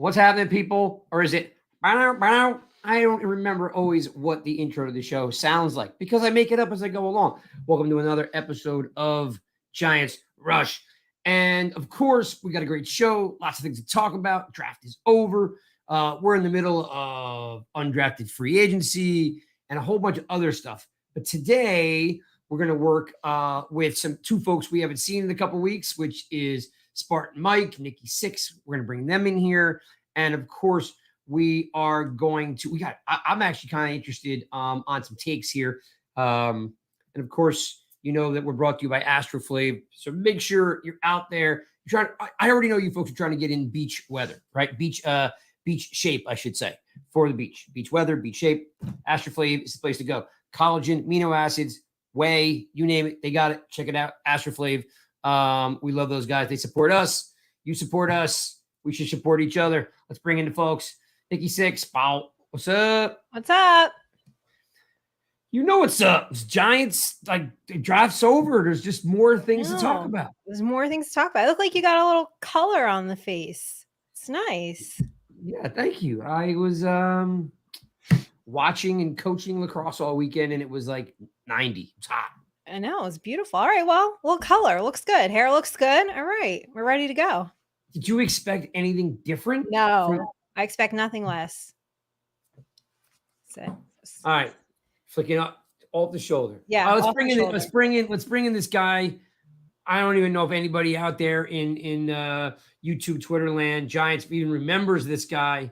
What's happening, people? Or is it bow, bow? I don't remember always what the intro to the show sounds like because I make it up as I go along. Welcome to another episode of Giants Rush. And of course, we got a great show, lots of things to talk about. Draft is over. We're in the middle of undrafted free agency and a whole bunch of other stuff. But today, we're going to work with two folks we haven't seen in a couple weeks, which is Spartan Mike, Nikki Sixx. We're going to bring them in here. And of course, we are going to, I'm actually kind of interested on some takes here. And of course, you know that we're brought to you by Astroflave. So make sure you're out there. I already know you folks are trying to get in beach weather, right? Beach shape, I should say, for the beach. Beach weather, beach shape. Astroflave is the place to go. Collagen, amino acids, whey, you name it, they got it. Check it out, Astroflave. We love those guys. They support us. You support us. We should support each other. Let's bring in the folks. Nikki Sixx, Paul. What's up? What's up? You know what's up. It's Giants, the draft's over. There's just more things to talk about. There's more things to talk about. It looked like you got a little color on the face. It's nice. Yeah, thank you. I was watching and coaching lacrosse all weekend, and it was like 90. It's hot. I know. It's beautiful. All right. Well, a little color. Looks good. Hair looks good. All right. We're ready to go. Did you expect anything different? No. I expect nothing less. All right. Flicking up off the shoulder. Yeah. Let's bring in this guy. I don't even know if anybody out there in YouTube, Twitter land, Giants even remembers this guy.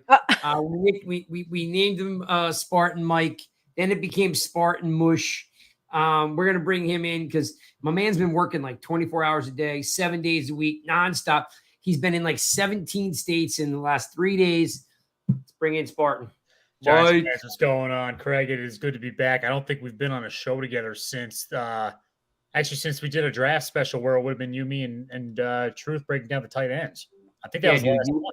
We named him Spartan Mike. Then it became Spartan Mush. We're gonna bring him in because my man's been working like 24 hours a day, 7 days a week, nonstop. He's been in like 17 states in the last 3 days. Let's bring in Spartan. Giants fans, what's going on? Craig, it is good to be back. I don't think we've been on a show together since since we did a draft special where it would have been you, me, and Truth breaking down the tight ends. I think that was the last one.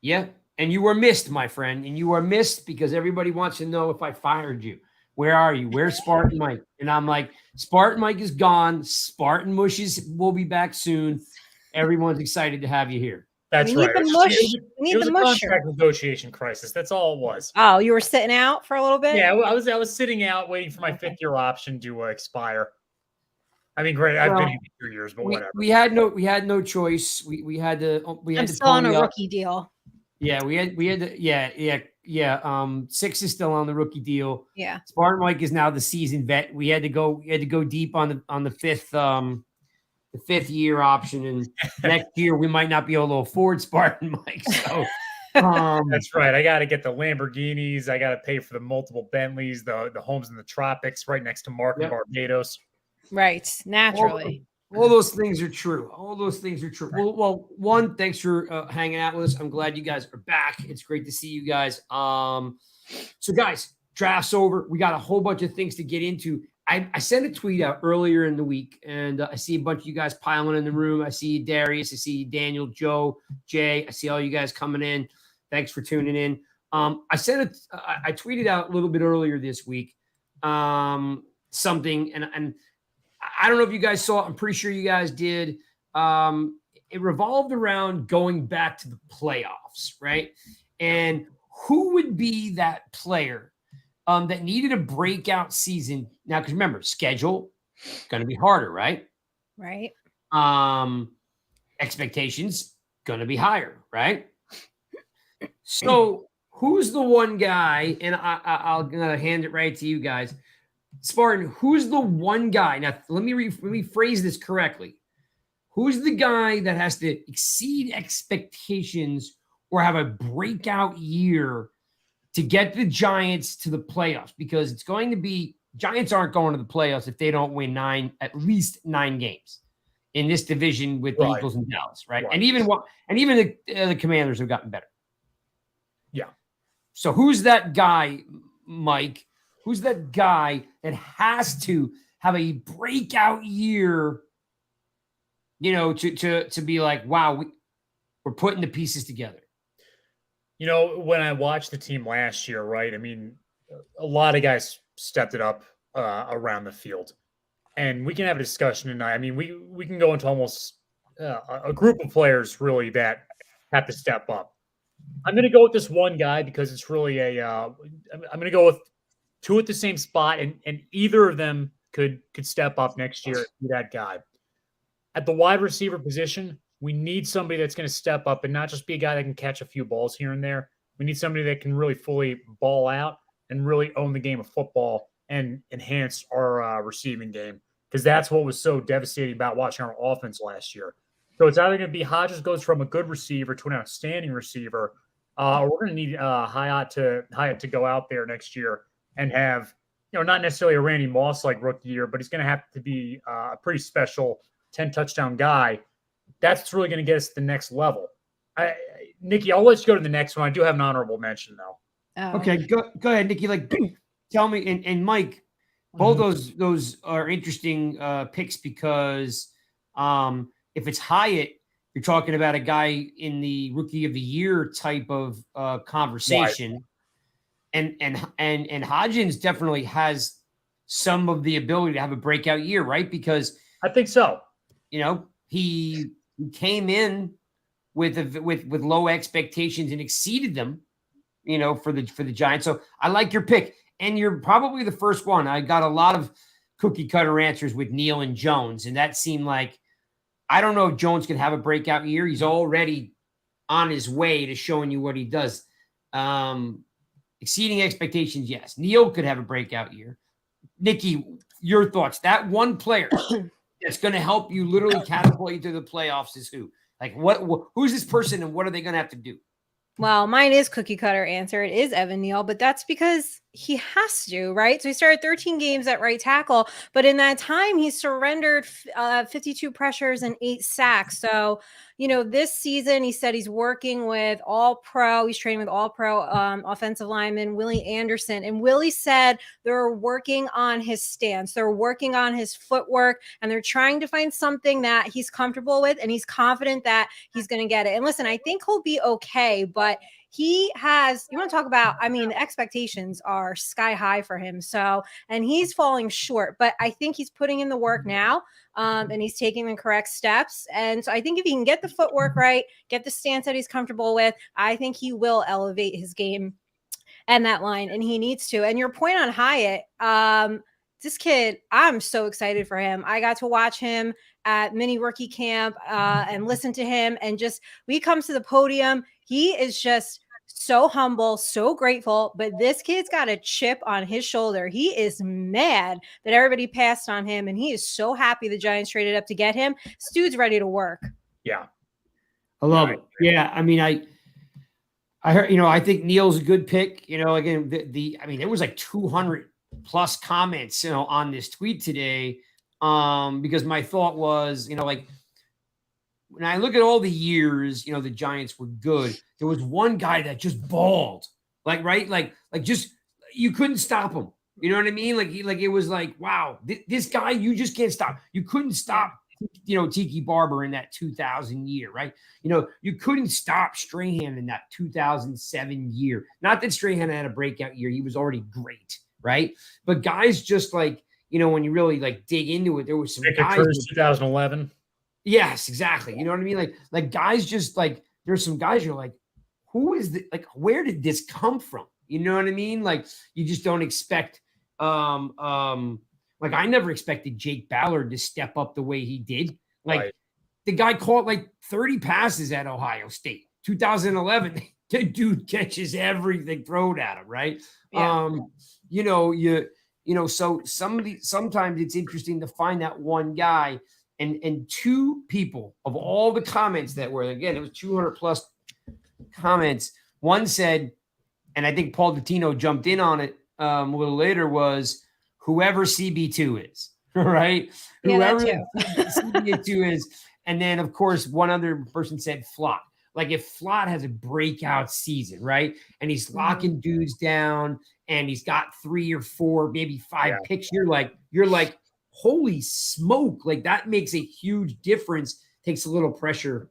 Yeah, and you were missed, my friend. And you were missed because everybody wants to know if I fired you. Where are you? Where's Spartan Mike? And I'm like, Spartan Mike is gone. Spartan Mushes will be back soon. Everyone's excited to have you here. That's right. We need the mush. Contract negotiation crisis. That's all it was. Oh, you were sitting out for a little bit? Yeah, I was sitting out waiting for my fifth-year option to expire. I mean, great. I've been here 2 years, but whatever. We had no choice. We had to. I'm still on a rookie deal. Yeah, we had to. Yeah. Sixx is still on the rookie deal. Yeah. Spartan Mike is now the seasoned vet. We had to go deep on the fifth year option, and next year we might not be able to afford Spartan Mike. So that's right. I got to get the Lamborghinis. I got to pay for the multiple Bentleys, the homes in the tropics, right next to Mark in Barbados. Right, naturally. All those things are true. Well, one, thanks for hanging out with us. I'm glad you guys are back. It's great to see you guys. So guys, draft's over. We got a whole bunch of things to get into. I sent a tweet out earlier in the week, and I see a bunch of you guys piling in the room. I see Darius. I see Daniel, Joe, Jay. I see all you guys coming in. Thanks for tuning in. I tweeted out a little bit earlier this week something, and I don't know if you guys saw it. I'm pretty sure you guys did. It revolved around going back to the playoffs, right? And who would be that player that needed a breakout season? Now, because remember, schedule going to be harder, right? Right. Expectations going to be higher, right? So who's the one guy, and I'll gonna hand it right to you guys. Spartan, who's the one guy? Now, let me phrase this correctly. Who's the guy that has to exceed expectations or have a breakout year to get the Giants to the playoffs? Because it's going to be Giants aren't going to the playoffs if they don't win at least 9 games in this division with the Eagles and Dallas, right? And even the Commanders have gotten better. Yeah. So who's that guy, Mike? Who's that guy that has to have a breakout year, to be like, wow, we're putting the pieces together? When I watched the team last year, right? I mean, a lot of guys stepped it up around the field. And we can have a discussion tonight. I mean, we can go into almost a group of players really that have to step up. I'm going to go with this one guy because it's really I'm going to go with two at the same spot, and either of them could step up next year and be that guy. At the wide receiver position, we need somebody that's going to step up and not just be a guy that can catch a few balls here and there. We need somebody that can really fully ball out and really own the game of football and enhance our receiving game, because that's what was so devastating about watching our offense last year. So it's either going to be Hodges goes from a good receiver to an outstanding receiver, or we're going to need Hyatt to go out there next year and have, not necessarily a Randy Moss like rookie year, but he's going to have to be a pretty special 10 touchdown guy. That's what's really going to get us to the next level. Nikki, I'll let you go to the next one. I do have an honorable mention though. Oh. Okay, go ahead, Nikki. Like, tell me, and Mike, both those are interesting picks because if it's Hyatt, you're talking about a guy in the rookie of the year type of conversation, right. and Hodgins definitely has some of the ability to have a breakout year, right? Because I think so. He came in with low expectations and exceeded them, for the Giants. So I like your pick, and you're probably the first one. I got a lot of cookie cutter answers with Neal and Jones, and that seemed like, I don't know if Jones can have a breakout year. He's already on his way to showing you what he does. Exceeding expectations, yes. Neal could have a breakout year. Nikki, your thoughts? That one player that's going to help you literally catapult you to the playoffs is who? Like, who's this person, and what are they going to have to do? Well, mine is cookie cutter answer. It is Evan Neal, but that's because he has to, right? So he started 13 games at right tackle, but in that time he surrendered 52 pressures and 8 sacks. So, this season he said he's working with all-pro. He's training with all-pro offensive lineman Willie Anderson. And Willie said they're working on his stance. They're working on his footwork, and they're trying to find something that he's comfortable with, and he's confident that he's going to get it. And listen, I think he'll be okay, but he has, you want to talk about, the expectations are sky high for him. So, and he's falling short, but I think he's putting in the work now, and he's taking the correct steps. And so I think if he can get the footwork right, get the stance that he's comfortable with, I think he will elevate his game and that line, and he needs to. And your point on Hyatt, this kid, I'm so excited for him. I got to watch him at mini rookie camp and listen to him. And just, when he comes to the podium, he is just so humble, so grateful. But this kid's got a chip on his shoulder. He is mad that everybody passed on him. And he is so happy the Giants traded up to get him. This dude's ready to work. Yeah. I love it. Yeah. I heard, I think Neal's a good pick. Again, there was like 200 plus comments, on this tweet today. Because my thought was, when I look at all the years, the Giants were good. There was one guy that just balled, just you couldn't stop him. You know what I mean? It was like, wow, this guy, you just can't stop. You couldn't stop, Tiki Barber in that 2000 year, right? You couldn't stop Strahan in that 2007 year. Not that Strahan had a breakout year; he was already great, right? But guys just when you really dig into it, there was some guys. 2011. Yes, exactly. You know what I mean? Like guys just there's some guys you're like, who is the where did this come from? You know what I mean? You just don't expect I never expected Jake Ballard to step up the way he did. Right. The guy caught 30 passes at Ohio State. 2011, the dude catches everything thrown at him, right? Yeah. So sometimes it's interesting to find that one guy. And two people of all the comments that were, again, it was 200 plus comments. One said, and I think Paul Dottino jumped in on it a little later, was whoever CB2 is, right? Yeah, Whoever CB2 is. And then, of course, one other person said Flott. If Flott has a breakout season, right? And he's locking dudes down and he's got 3 or 4, maybe 5 picks, you're like, holy smoke. That makes a huge difference, takes a little pressure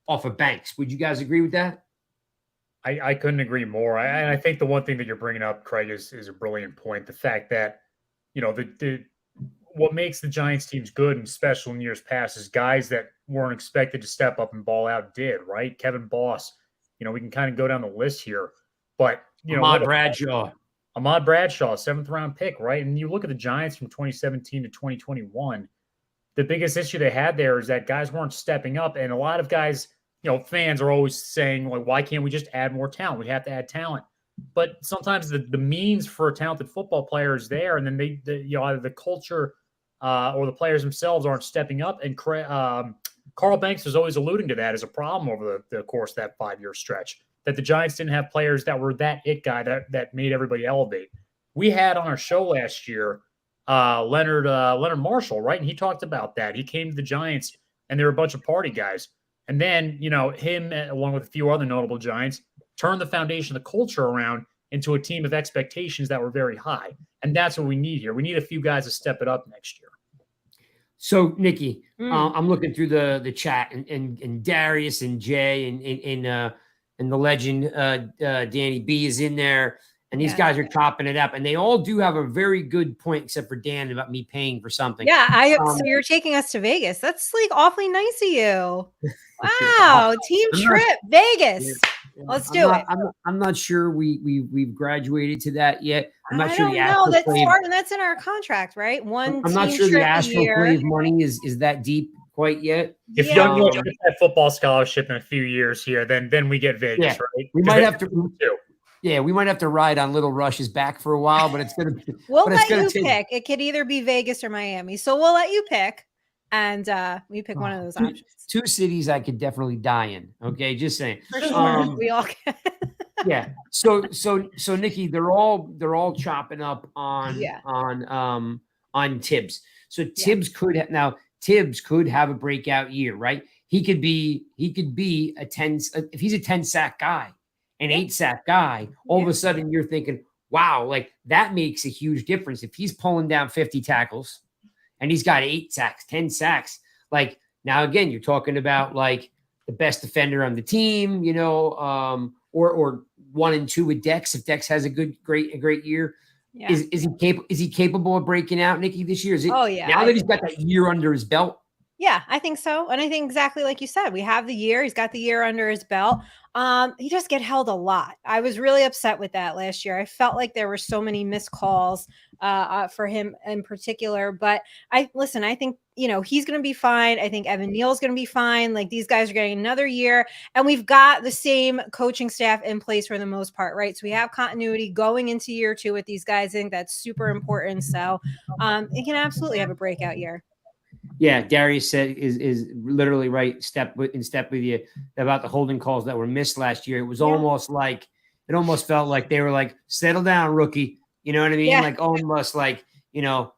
off of Banks. Would you guys agree with that? I couldn't agree more. And I think the one thing that you're bringing up, Craig, is a brilliant point. The fact that, what makes the Giants teams good and special in years past is guys that weren't expected to step up and ball out did, right? Kevin Boss, We can kind of go down the list here. But, Ahmad Bradshaw. Ahmad Bradshaw, 7th round pick, right? And you look at the Giants from 2017 to 2021, the biggest issue they had there is that guys weren't stepping up. And a lot of guys, fans are always saying, like, why can't we just add more talent? We have to add talent. But sometimes the means for a talented football player is there, and then either the culture or the players themselves aren't stepping up. And Carl Banks was always alluding to that as a problem over the course of that 5-year stretch, that the Giants didn't have players that were that it guy that made everybody elevate. We had on our show last year Leonard Marshall, right? And he talked about that. He came to the Giants, and there were a bunch of party guys. And then, him, along with a few other notable Giants, turned the foundation of the culture around into a team of expectations that were very high. And that's what we need here. We need a few guys to step it up next year. So, Nikki, I'm looking through the chat, and Darius and Jay and the legend Danny B is in there. And these guys are chopping it up, and they all do have a very good point, except for Dan about me paying for something. Yeah, so you're taking us to Vegas. That's like awfully nice of you. Wow, team trip, Vegas. Yeah, let's do it. I'm not sure we've graduated to that yet. I'm not sure the Spartan, that's in our contract, right? I'm not sure the Astroclave money is that deep quite yet. If you don't get that football scholarship in a few years here, then we get Vegas, right? We might have to. Yeah, we might have to ride on Little Rush's back for a while, but it's going to be. We'll let you pick. It could either be Vegas or Miami. So we'll let you pick, and we pick one of those options. Two cities I could definitely die in. Okay, just saying. For sure, we all can. Yeah. So Nikki, they're all chopping up on Tibbs. So Tibbs Tibbs could have a breakout year, right? He could be a 10 if he's a 10 sack guy. An 8-sack guy, all of a sudden you're thinking, wow, like that makes a huge difference. If he's pulling down 50 tackles and he's got 8 sacks, 10 sacks, like now again, you're talking about like the best defender on the team, or 1 and 2 with Dex. If Dex has a great year, is he capable of breaking out, Nikki, this year? Now that he's got that year under his belt? Yeah, I think so. And I think exactly like you said, we have the year. He's got the year under his belt. He just get held a lot. I was really upset with that last year. I felt like there were so many missed calls for him in particular. But I think, he's going to be fine. I think Evan Neal's going to be fine. Like these guys are getting another year. And we've got the same coaching staff in place for the most part, right? So we have continuity going into year 2 with these guys. I think that's super important. So he can absolutely have a breakout year. Yeah, Darius said is literally right in step with you about the holding calls that were missed last year. It was almost felt like they were like, settle down, rookie. You know what I mean? Yeah. Like almost like, kind of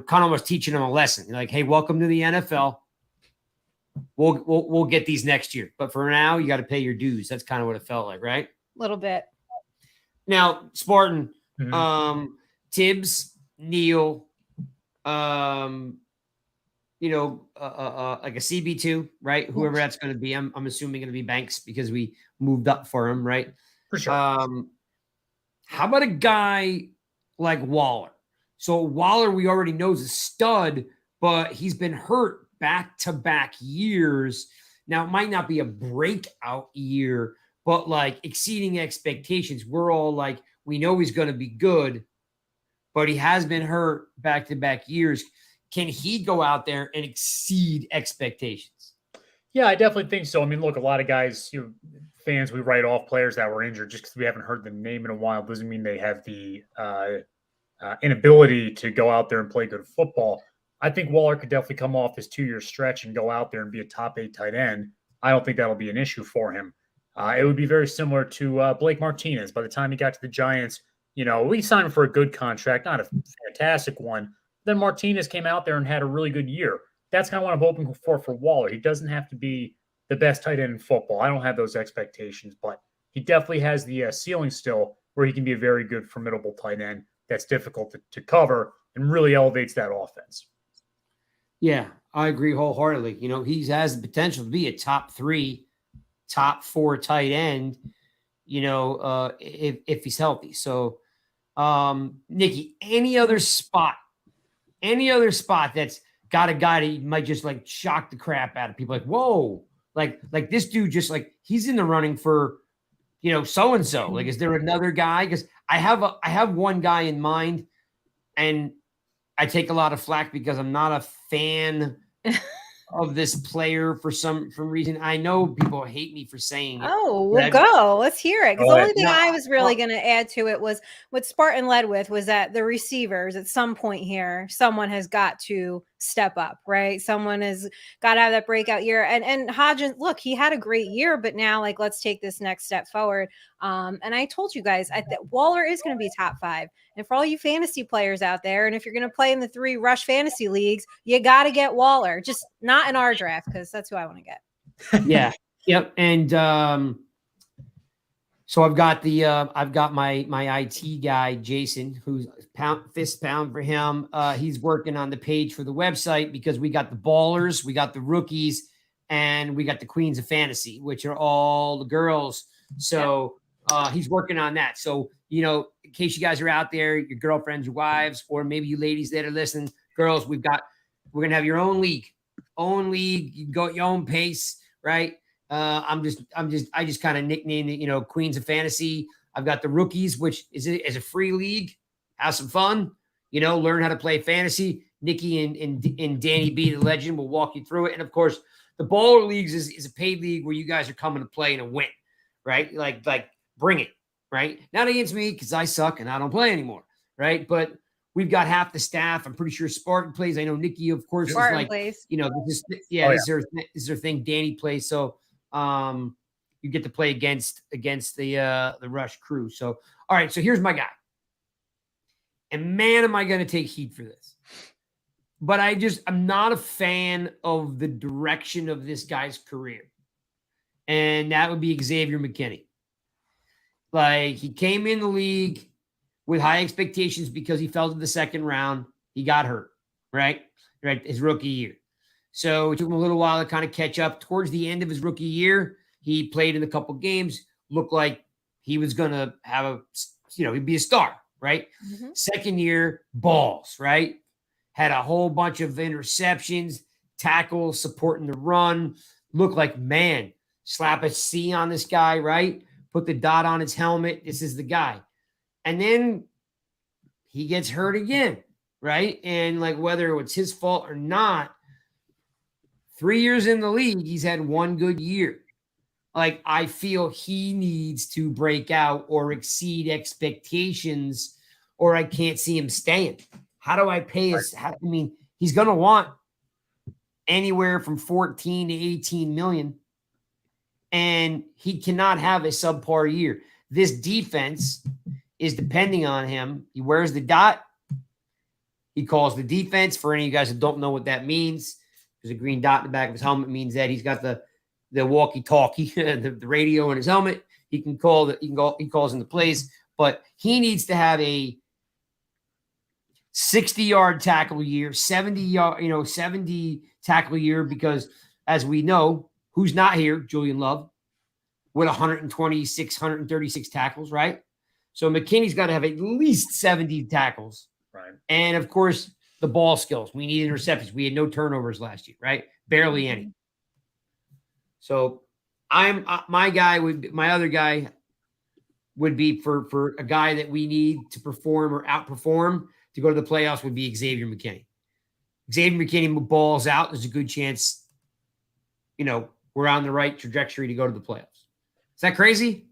almost teaching them a lesson. Like, hey, welcome to the NFL. We'll get these next year. But for now, you got to pay your dues. That's kind of what it felt like, right? A little bit. Now, Spartan, Tibbs, Neal, like a CB2, right? Whoever that's going to be. I'm assuming going to be Banks because we moved up for him, right? For sure. How about a guy like Waller? So Waller, we already know is a stud, but he's been hurt back-to-back years. Now, it might not be a breakout year, but like exceeding expectations. We're all like, we know he's going to be good, but he has been hurt back-to-back years. Can he go out there and exceed expectations? Yeah, I definitely think so. I mean, look, a lot of guys, fans, we write off players that were injured just because we haven't heard the name in a while. Doesn't mean they have the inability to go out there and play good football. I think Waller could definitely come off this 2-year stretch and go out there and be a top 8 tight end. I don't think that'll be an issue for him. It would be very similar to Blake Martinez. By the time he got to the Giants, we signed him for a good contract, not a fantastic one. Then Martinez came out there and had a really good year. That's kind of what I'm hoping for Waller. He doesn't have to be the best tight end in football. I don't have those expectations, but he definitely has the ceiling still where he can be a very good, formidable tight end that's difficult to cover and really elevates that offense. Yeah, I agree wholeheartedly. He has the potential to be a top 3, top 4 tight end, if he's healthy. So, Nikki, any other spot that's got a guy that might just like shock the crap out of people? Like, whoa, Like this dude just like he's in the running for, so and so. Like, is there another guy? Because I have one guy in mind, and I take a lot of flack because I'm not a fan of this player for some reason. I know people hate me for saying it. Oh, we'll go. Let's hear it. Because the only thing No, I was really going to add to it was what Spartan led with was that the receivers at some point here, someone has got to step up, right? Someone has got to have that breakout year. And Hodgins, look, he had a great year, but now like let's take this next step forward. And I told you guys, Waller is going to be top 5. And for all you fantasy players out there, and if you're going to play in the 3 rush fantasy leagues, you got to get Waller. Just not in our draft because that's who I want to get. Yeah. Yep. And so I've got my IT guy, Jason, who's fist pound for him. He's working on the page for the website because we got the ballers, we got the rookies, and we got the queens of fantasy, which are all the girls. So he's working on that. So, in case you guys are out there, your girlfriends, your wives, or maybe you ladies that are listening, girls, we're going to have your own league. You can go at your own pace, right? I just kind of nicknamed it, Queens of Fantasy. I've got the rookies, which is a free league. Have some fun, learn how to play fantasy. Nikki and Danny B, the legend, will walk you through it. And of course, the baller leagues is a paid league where you guys are coming to play and win, right? Like bring it, right? Not against me because I suck and I don't play anymore, right? But we've got half the staff. I'm pretty sure Spartan plays. I know Nikki, of course, Spartan is like, plays. This is their thing. Danny plays. So you get to play against the Rush crew. So, all right. So here's my guy. And man, am I going to take heat for this. But I'm not a fan of the direction of this guy's career. And that would be Xavier McKinney. Like, he came in the league with high expectations because he fell to the second round. He got hurt, right? His rookie year. So it took him a little while to kind of catch up. Towards the end of his rookie year, he played in a couple games, looked like he was going to have he'd be a star, right? Mm-hmm. Second year, balls, right? Had a whole bunch of interceptions, tackles, supporting the run. Looked like, man, slap a C on this guy, right? Put the dot on his helmet. This is the guy. And then he gets hurt again, right? And like whether it's his fault or not, 3 years in the league, he's had one good year. Like, I feel he needs to break out or exceed expectations, or I can't see him staying. How do I pay his? He's going to want anywhere from 14 to 18 million, and he cannot have a subpar year. This defense is depending on him. He wears the dot. He calls the defense. For any of you guys that don't know what that means, there's a green dot in the back of his helmet. Means that he's got the walkie-talkie, the radio in his helmet. He can call he calls in the plays, but he needs to have a 60-yard tackle year, 70 tackle year, because as we know, who's not here? Julian Love with 136 tackles, right? So McKinney's got to have at least 70 tackles. Right. And of course, the ball skills. We need interceptions. We had no turnovers last year, right? Barely any. So my other guy would be for a guy that we need to perform or outperform to go to the playoffs would be Xavier McKinney. Xavier McKinney balls out. There's a good chance, we're on the right trajectory to go to the playoffs. Is that crazy?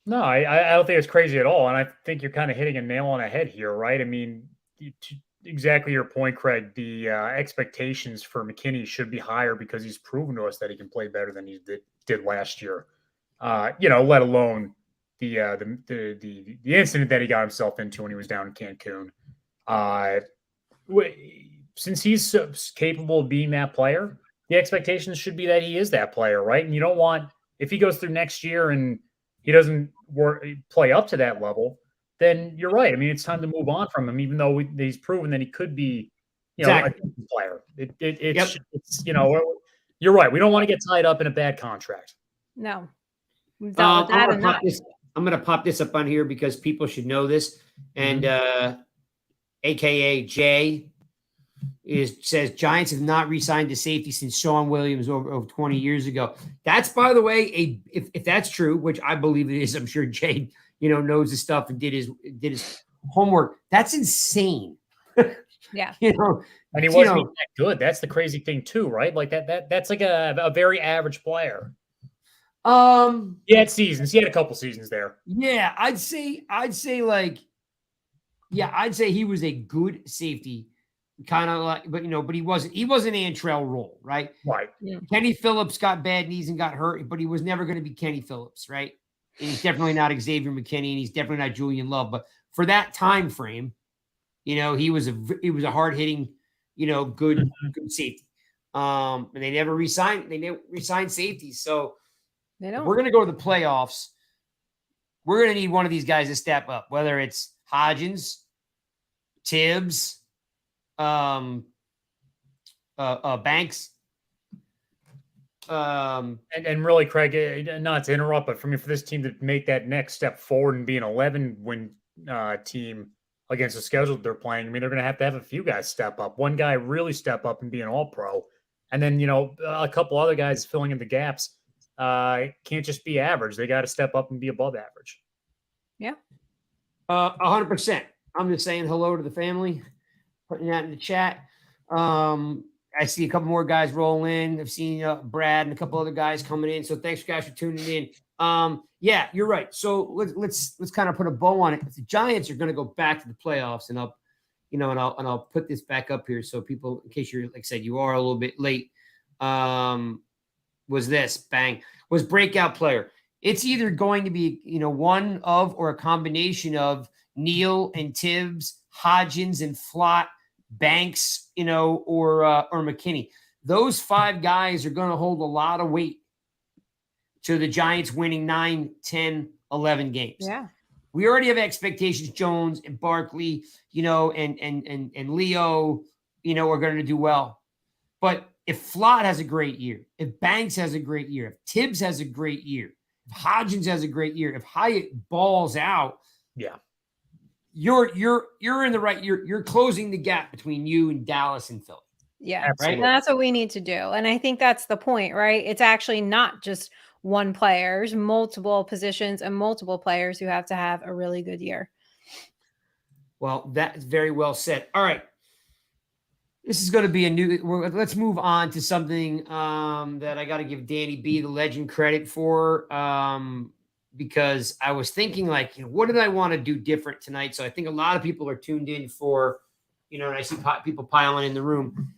No, I don't think it's crazy at all. And I think you're kind of hitting a nail on the head here, right? I mean, exactly your point, Craig. The expectations for McKinney should be higher because he's proven to us that he can play better than he did last year. Let alone the incident that he got himself into when he was down in Cancun. Since he's so capable of being that player, the expectations should be that he is that player, right? And you don't want, if he goes through next year and he doesn't play up to that level, then you're right. I mean, it's time to move on from him, even though he's proven that he could be, exactly. a player. It's you're right. We don't want to get tied up in a bad contract. No. I'm going to pop this up on here because people should know this. And AKA Jay, says Giants have not re-signed to safety since Sean Williams over 20 years ago. That's, by the way, if that's true, which I believe it is. I'm sure Jay, knows his stuff and did his homework. That's insane. Yeah. And he wasn't even that good. That's the crazy thing too, right? Like that's like a very average player. He had seasons. He had a couple seasons there. Yeah, I'd say he was a good safety, kind of like, but he wasn't Antrell Roll, right? Right. Yeah. Kenny Phillips got bad knees and got hurt, but he was never going to be Kenny Phillips, right? And he's definitely not Xavier McKinney, and he's definitely not Julian Love. But for that time frame, he was a hard hitting, good safety. And they never re-signed safeties. So They don't. if we're going to go to the playoffs, we're going to need one of these guys to step up, whether it's Hodgins, Tibbs, Banks. And really, Craig, not to interrupt, but for this team to make that next step forward and be an 11-win team against the schedule they're playing, they're going to have a few guys step up. One guy really step up and be an all-pro. And then, a couple other guys filling in the gaps. Can't just be average. They got to step up and be above average. Yeah. 100%. I'm just saying hello to the family, putting that in the chat. I see a couple more guys roll in. I've seen Brad and a couple other guys coming in. So thanks, guys, for tuning in. Yeah, you're right. So let's kind of put a bow on it. If the Giants are going to go back to the playoffs, and I'll put this back up here so people, in case you're, like I said, you are a little bit late. Was breakout player. It's either going to be, one of or a combination of Neal and Tibbs, Hodgins and Flott, Banks, or McKinney. Those 5 guys are going to hold a lot of weight to the Giants winning 9, 10, 11 games. Yeah. We already have expectations. Jones and Barkley, and Leo, are going to do well. But if Flott has a great year, if Banks has a great year, if Tibbs has a great year, if Hodgins has a great year, if Hyatt balls out, yeah, you're in the right. You're closing the gap between you and Dallas and Philly. Yeah, absolutely. And that's what we need to do. And I think that's the point, right? It's actually not just one player, there's multiple positions and multiple players who have to have a really good year. Well, that's very well said. All right. This is going to be let's move on to something that I got to give Danny B, the legend, credit for, because I was thinking, what did I want to do different tonight? So I think a lot of people are tuned in for, and I see people piling in the room.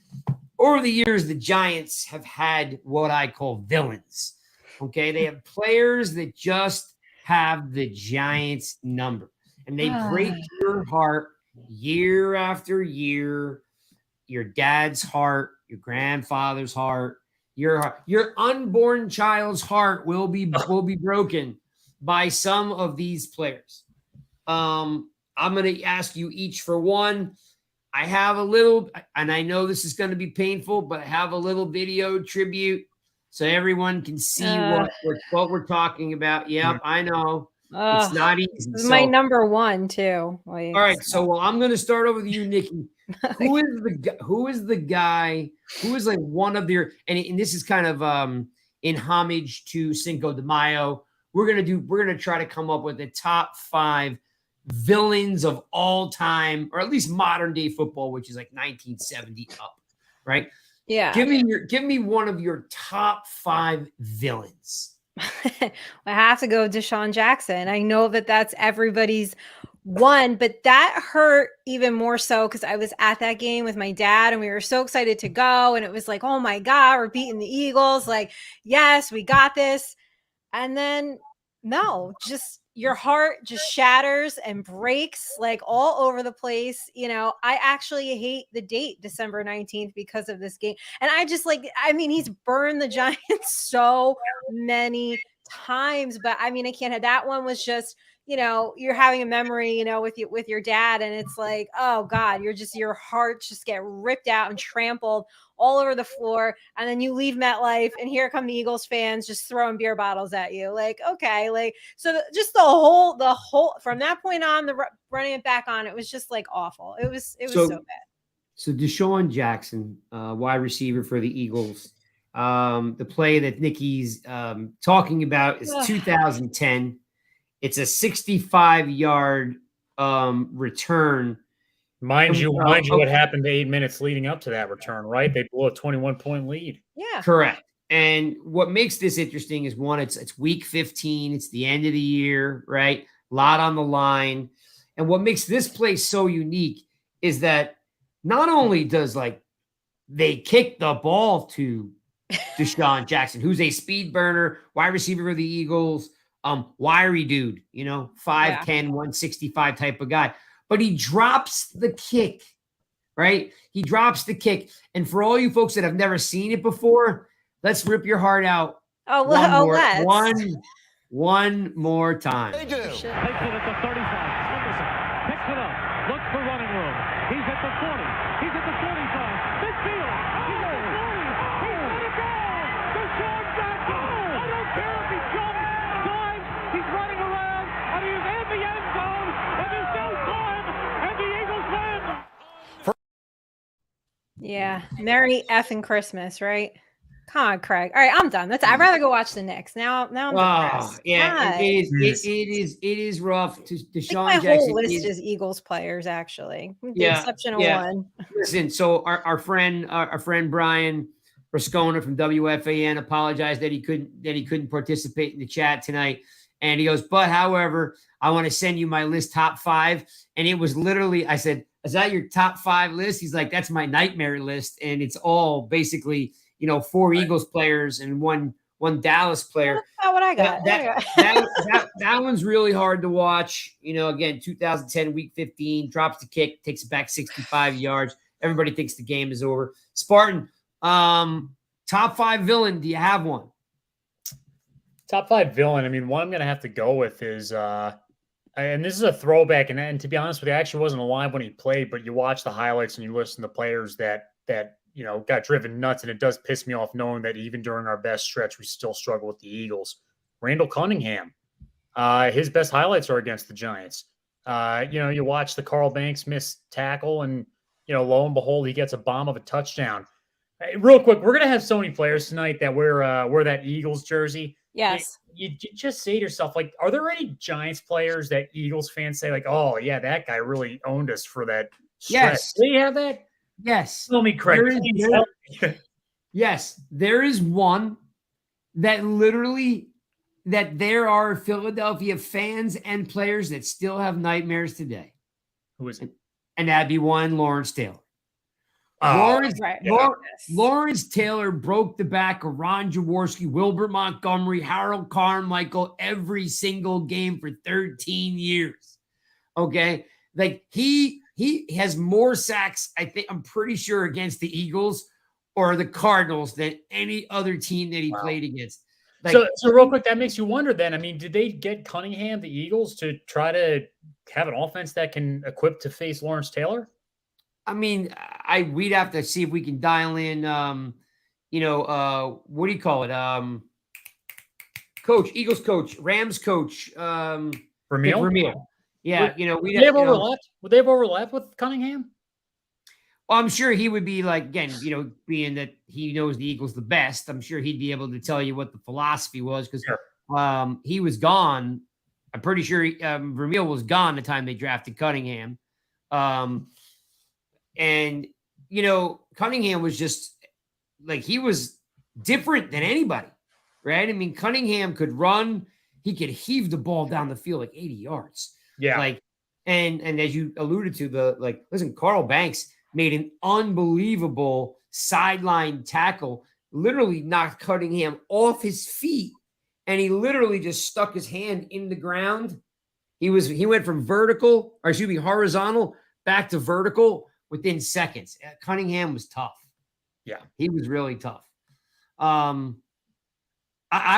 Over the years, the Giants have had what I call villains. Okay, they have players that just have the Giants number, and they break your heart year after year. Your dad's heart, your grandfather's heart, your unborn child's heart will be broken by some of these players. I'm going to ask you each for one. I have a little, and I know this is going to be painful, but I have a little video tribute so everyone can see what we're talking about. Yep, I know. It's not easy. This is my number one too. All right, so I'm going to start over with you, Nikki. Who is the guy who is like one of their, and this is kind of in homage to Cinco de Mayo. We're gonna try to come up with the top 5 villains of all time, or at least modern day football, which is like 1970 up, right? Yeah. Give me one of your top 5 villains. I have to go DeSean Jackson. I know that's everybody's one, but that hurt even more so because I was at that game with my dad and we were so excited to go. And it was like, oh my God, we're beating the Eagles. Like, yes, we got this. And then no, just your heart just shatters and breaks like all over the place. I actually hate the date December 19th because of this game. And I just he's burned the Giants so many times, but I can't have, that one was just, you're having a memory, with your dad. And it's like, oh God, your heart just get ripped out and trampled all over the floor. And then you leave MetLife and here come the Eagles fans just throwing beer bottles at you. Like, okay. So just the whole, from that point on, running it back on, it was just like awful. It was so bad. So DeSean Jackson, wide receiver for the Eagles. The play that Nikki's talking about is 2010. It's a 65-yard return. Mind you, what happened 8 minutes leading up to that return, right? They blew a 21-point lead. Yeah. Correct. And what makes this interesting is one, it's week 15. It's the end of the year, right? A lot on the line. And what makes this play so unique is that not only does they kick the ball to DeSean Jackson, who's a speed burner, wide receiver for the Eagles, wiry dude, 5'10", 165 type of guy. But he drops the kick, right? He drops the kick. And for all you folks that have never seen it before, let's rip your heart out one more time. They do. Takes it at the 35. Henderson picks it up. Looks for running room. He's at the 40. He's at the 45. Midfield. He's at the 40. He's let it go. DeSean Jackson. I don't care if he jumps, dives. He's running around, and he's in the end zone. And there's no time, and the Eagles win. Yeah. Merry effing Christmas, right? Come on, Craig. All right, I'm done. I'd rather go watch the Knicks. Now I'm depressed. Yeah, it is rough. DeSean my Jackson whole list is Eagles players, actually. With the Yeah, exception of yeah. one. Listen, so our friend Brian Rascona from WFAN apologized that he couldn't participate in the chat tonight. And he goes, but however, I want to send you my list top 5. And it was literally, I said, is that your top 5 list? He's like, that's my nightmare list. And it's all basically, 4 Eagles players and one Dallas player. That's not what I got. That one's really hard to watch. Again, 2010, week 15, drops the kick, takes it back 65 yards. Everybody thinks the game is over. Spartan, top 5 villain. Do you have one? Top 5 villain. I mean, one I'm going to have to go with is, and this is a throwback. And to be honest with you, I actually wasn't alive when he played, but you watch the highlights and you listen to players that got driven nuts. And it does piss me off knowing that even during our best stretch, we still struggle with the Eagles. Randall Cunningham, his best highlights are against the Giants. You watch the Carl Banks missed tackle and, lo and behold, he gets a bomb of a touchdown. Hey, real quick, we're going to have so many players tonight that wear that Eagles jersey. Yes. You just say to yourself, are there any Giants players that Eagles fans say, oh, yeah, that guy really owned us for that stretch? Yes. Do you have that? Yes. Tell me, Craig. Yes. There is one that there are Philadelphia fans and players that still have nightmares today. Who is it? And that'd be one Lawrence Taylor. Lawrence Taylor broke the back of Ron Jaworski, Wilbert Montgomery, Harold Carmichael every single game for 13 years. Okay. He has more sacks, I'm pretty sure, against the Eagles or the Cardinals than any other team that he played against. So real quick, that makes you wonder then. I mean, did they get Cunningham, the Eagles, to try to have an offense that can equip to face Lawrence Taylor? I mean, we'd have to see if we can dial in, what do you call it? Eagles coach, Rams coach, Vermeil. Yeah, would they have overlapped? Would they have overlapped with Cunningham? Well, I'm sure he would be being that he knows the Eagles the best. I'm sure he'd be able to tell you what the philosophy was because he was gone. I'm pretty sure Vermeil was gone the time they drafted Cunningham. And, Cunningham was just he was different than anybody, right? I mean, Cunningham could run. He could heave the ball down the field 80 yards. Yeah. And as you alluded to, listen, Carl Banks made an unbelievable sideline tackle, literally knocked Cunningham off his feet. And he literally just stuck his hand in the ground. He went from horizontal back to vertical within seconds. Cunningham was tough. Yeah. He was really tough. I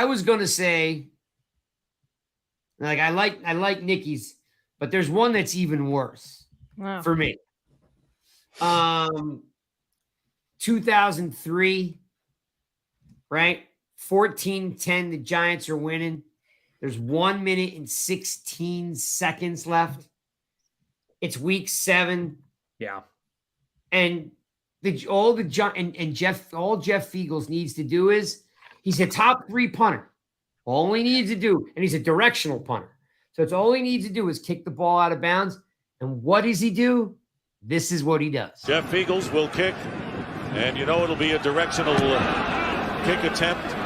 was going to say, I like Nikki's, but there's one that's even worse for me. 2003, right? 14-10, the Giants are winning. There's 1 minute and 16 seconds left. It's week 7. Yeah. And all Jeff Fiegels needs to do is he's a top 3 punter. All he needs to do, and he's a directional punter. So it's all he needs to do is kick the ball out of bounds. And what does he do? This is what he does. Jeff Fiegels will kick, and it'll be a directional kick attempt.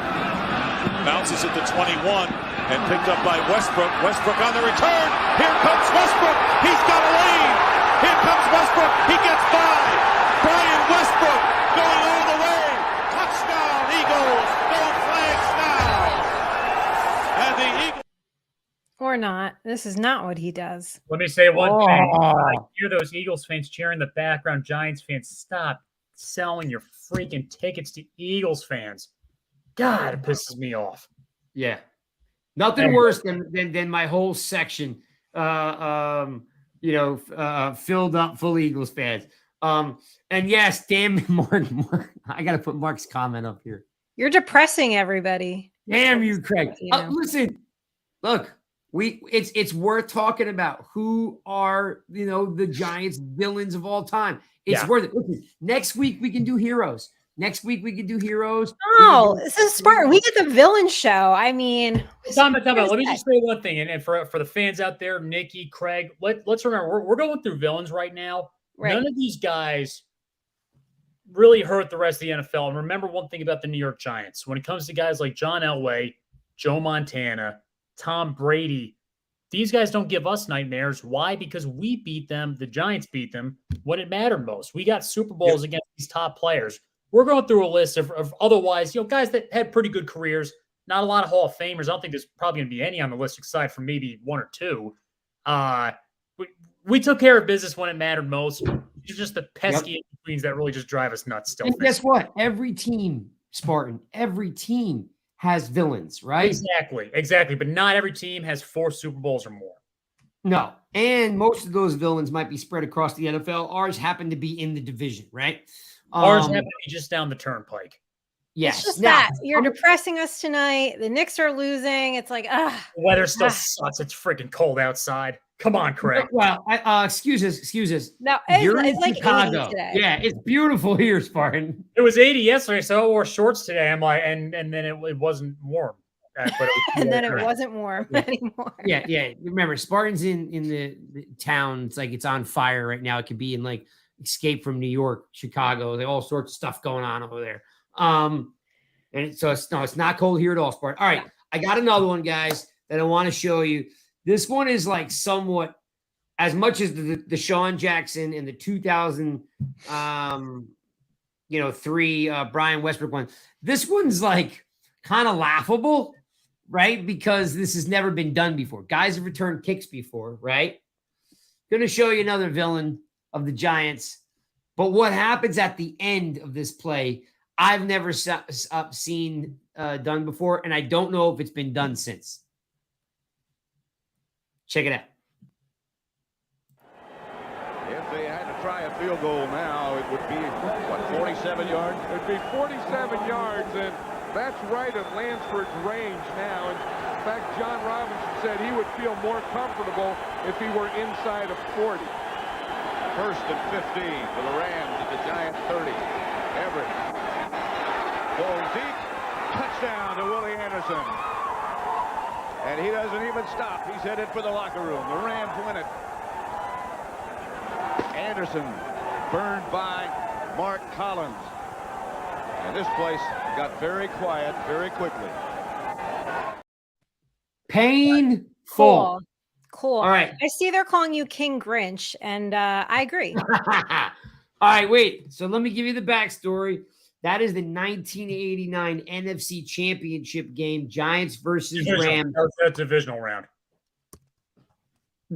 Bounces at the 21 and picked up by Westbrook. Westbrook on the return. Here comes Westbrook. He's got a lead. Here comes Westbrook. He gets by. Brian Westbrook going all the way. Touchdown, Eagles. No flags now. And the Eagles. Or not. This is not what he does. Let me say one thing. I hear those Eagles fans cheering in the background. Giants fans, stop selling your freaking tickets to Eagles fans. God, it pisses me off. Yeah. Nothing worse than my whole section, filled up full Eagles fans. And yes, damn Mark, I got to put Mark's comment up here. You're depressing everybody. Damn you, Craig. Listen, look, it's worth talking about who are, the Giants villains of all time. It's worth it. Listen, next week we can do heroes. Next week we can do heroes. Oh, this is Spartan. We get the villain show. I mean, Let me just say one thing, and for the fans out there, Nikki, Craig, let's remember we're going through villains right now. Right. None of these guys really hurt the rest of the NFL. And remember one thing about the New York Giants: when it comes to guys like John Elway, Joe Montana, Tom Brady, these guys don't give us nightmares. Why? Because we beat them. The Giants beat them when it mattered most. We got Super Bowls against these top players. We're going through a list of otherwise, guys that had pretty good careers. Not a lot of Hall of Famers. I don't think there's probably going to be any on the list aside from maybe 1 or 2. We took care of business when it mattered most. It's just the pesky in-betweens that really just drive us nuts still. And guess what? Every team, Spartan, every team has villains, right? Exactly. But not every team has 4 Super Bowls or more. No. And most of those villains might be spread across the NFL. Ours happen to be in the division, right? Ours happen to be just down the turnpike. Yes. It's just that you're depressing us tonight. The Knicks are losing. It's like, The weather still sucks. It's freaking cold outside. Come on, Craig. Well, excuse us. No, You're in it's like Chicago. today. Yeah, it's beautiful here, Spartan. It was 80 yesterday, so I wore shorts today. I'm like, and then it wasn't warm. But it was And then it wasn't warm anymore. Yeah. Remember, Spartan's in the town. It's like it's on fire right now. It could be in like Escape from New York, Chicago. All sorts of stuff going on over there. And so it's not cold here at all, Spartan. All right, I got another one, guys, that I want to show you. This one is like somewhat as much as the DeSean Jackson and the 2003 Brian Westbrook one. This one's like kind of laughable, right? Because this has never been done before. Guys have returned kicks before, right? Going to show you another villain of the Giants. But what happens at the end of this play, I've never seen done before, and I don't know if it's been done since. Check it out. If they had to try a field goal now, it would be, 47 yards? It would be 47 yards, and that's right at Lansford's range now. And in fact, John Robinson said he would feel more comfortable if he were inside of 40. First and 15 for the Rams at the Giant 30. Everett going deep. Touchdown to Willie Anderson. And he doesn't even stop. He's headed for the locker room. The Rams win it. Anderson burned by Mark Collins. And this place got very quiet very quickly. Painful. Cool. All right. I see they're calling you King Grinch, and I agree. All right, wait. So let me give you the backstory. That is the 1989 NFC Championship game, Giants versus Rams. That's a divisional round.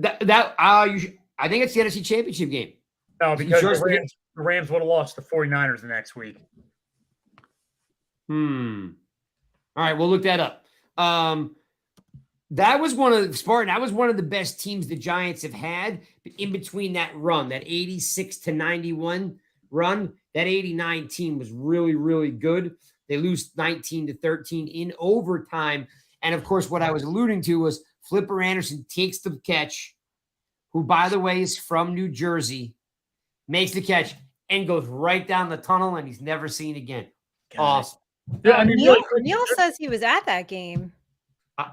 I think it's the NFC Championship game. No, because the Rams would have lost the 49ers the next week. All right, we'll look that up. That was one of the best teams the Giants have had in between that run, that 86-91 run. That 89 team was really, really good. They lose 19-13 in overtime. And of course, what I was alluding to was Flipper Anderson takes the catch, who, by the way, is from New Jersey, makes the catch. and goes right down the tunnel, and he's never seen again. God. Awesome. Yeah, I mean, Neil, really quick, Neil says he was at that game.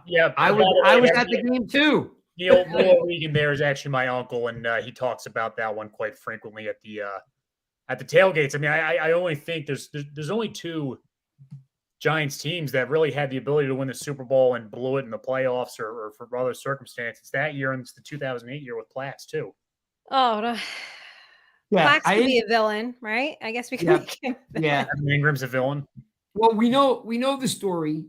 yeah, I was at the game too. Neil Regan there is actually my uncle, and he talks about that one quite frequently at the tailgates. I mean, I only think there's only 2 Giants teams that really had the ability to win the Super Bowl and blew it in the playoffs or for other circumstances. That year, and it's the 2008 year with Platts too. Oh, no. Yeah, Plax could be a villain, right? I guess we can Yeah. make him. yeah. Evan Ingram's a villain. Well, we know the story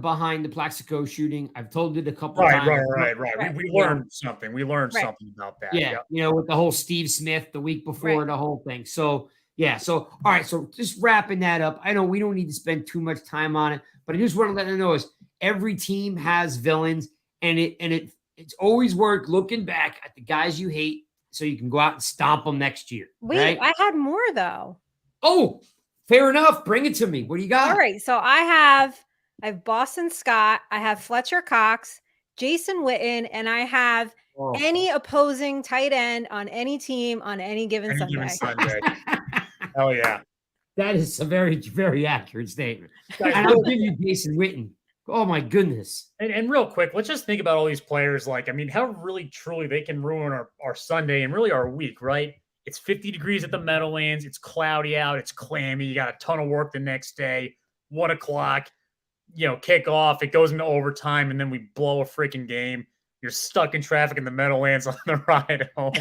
behind the Plaxico shooting. I've told it a couple times. Right. We learned something. We learned something about that. Yeah, with the whole Steve Smith the week before, the whole thing. So yeah, so all right, so just wrapping that up. I know we don't need to spend too much time on it, but I just want to let you know is every team has villains, and it's always worked looking back at the guys you hate, so you can go out and stomp them next year. Wait, right? I had more though. Oh, fair enough. Bring it to me. What do you got? All right, so I have Boston Scott, I have Fletcher Cox, Jason Witten, and I have any opposing tight end on any team on any given Sunday. Hell yeah. That is a very, very accurate statement. And I'll give you Jason Witten. Oh my goodness. And real quick, let's just think about all these players. Like, I mean, how really truly they can ruin our Sunday and really our week, right? It's 50 degrees at the Meadowlands. It's cloudy out. It's clammy. You got a ton of work the next day. 1 o'clock, kick off. It goes into overtime, and then we blow a freaking game. You're stuck in traffic in the Meadowlands on the ride home.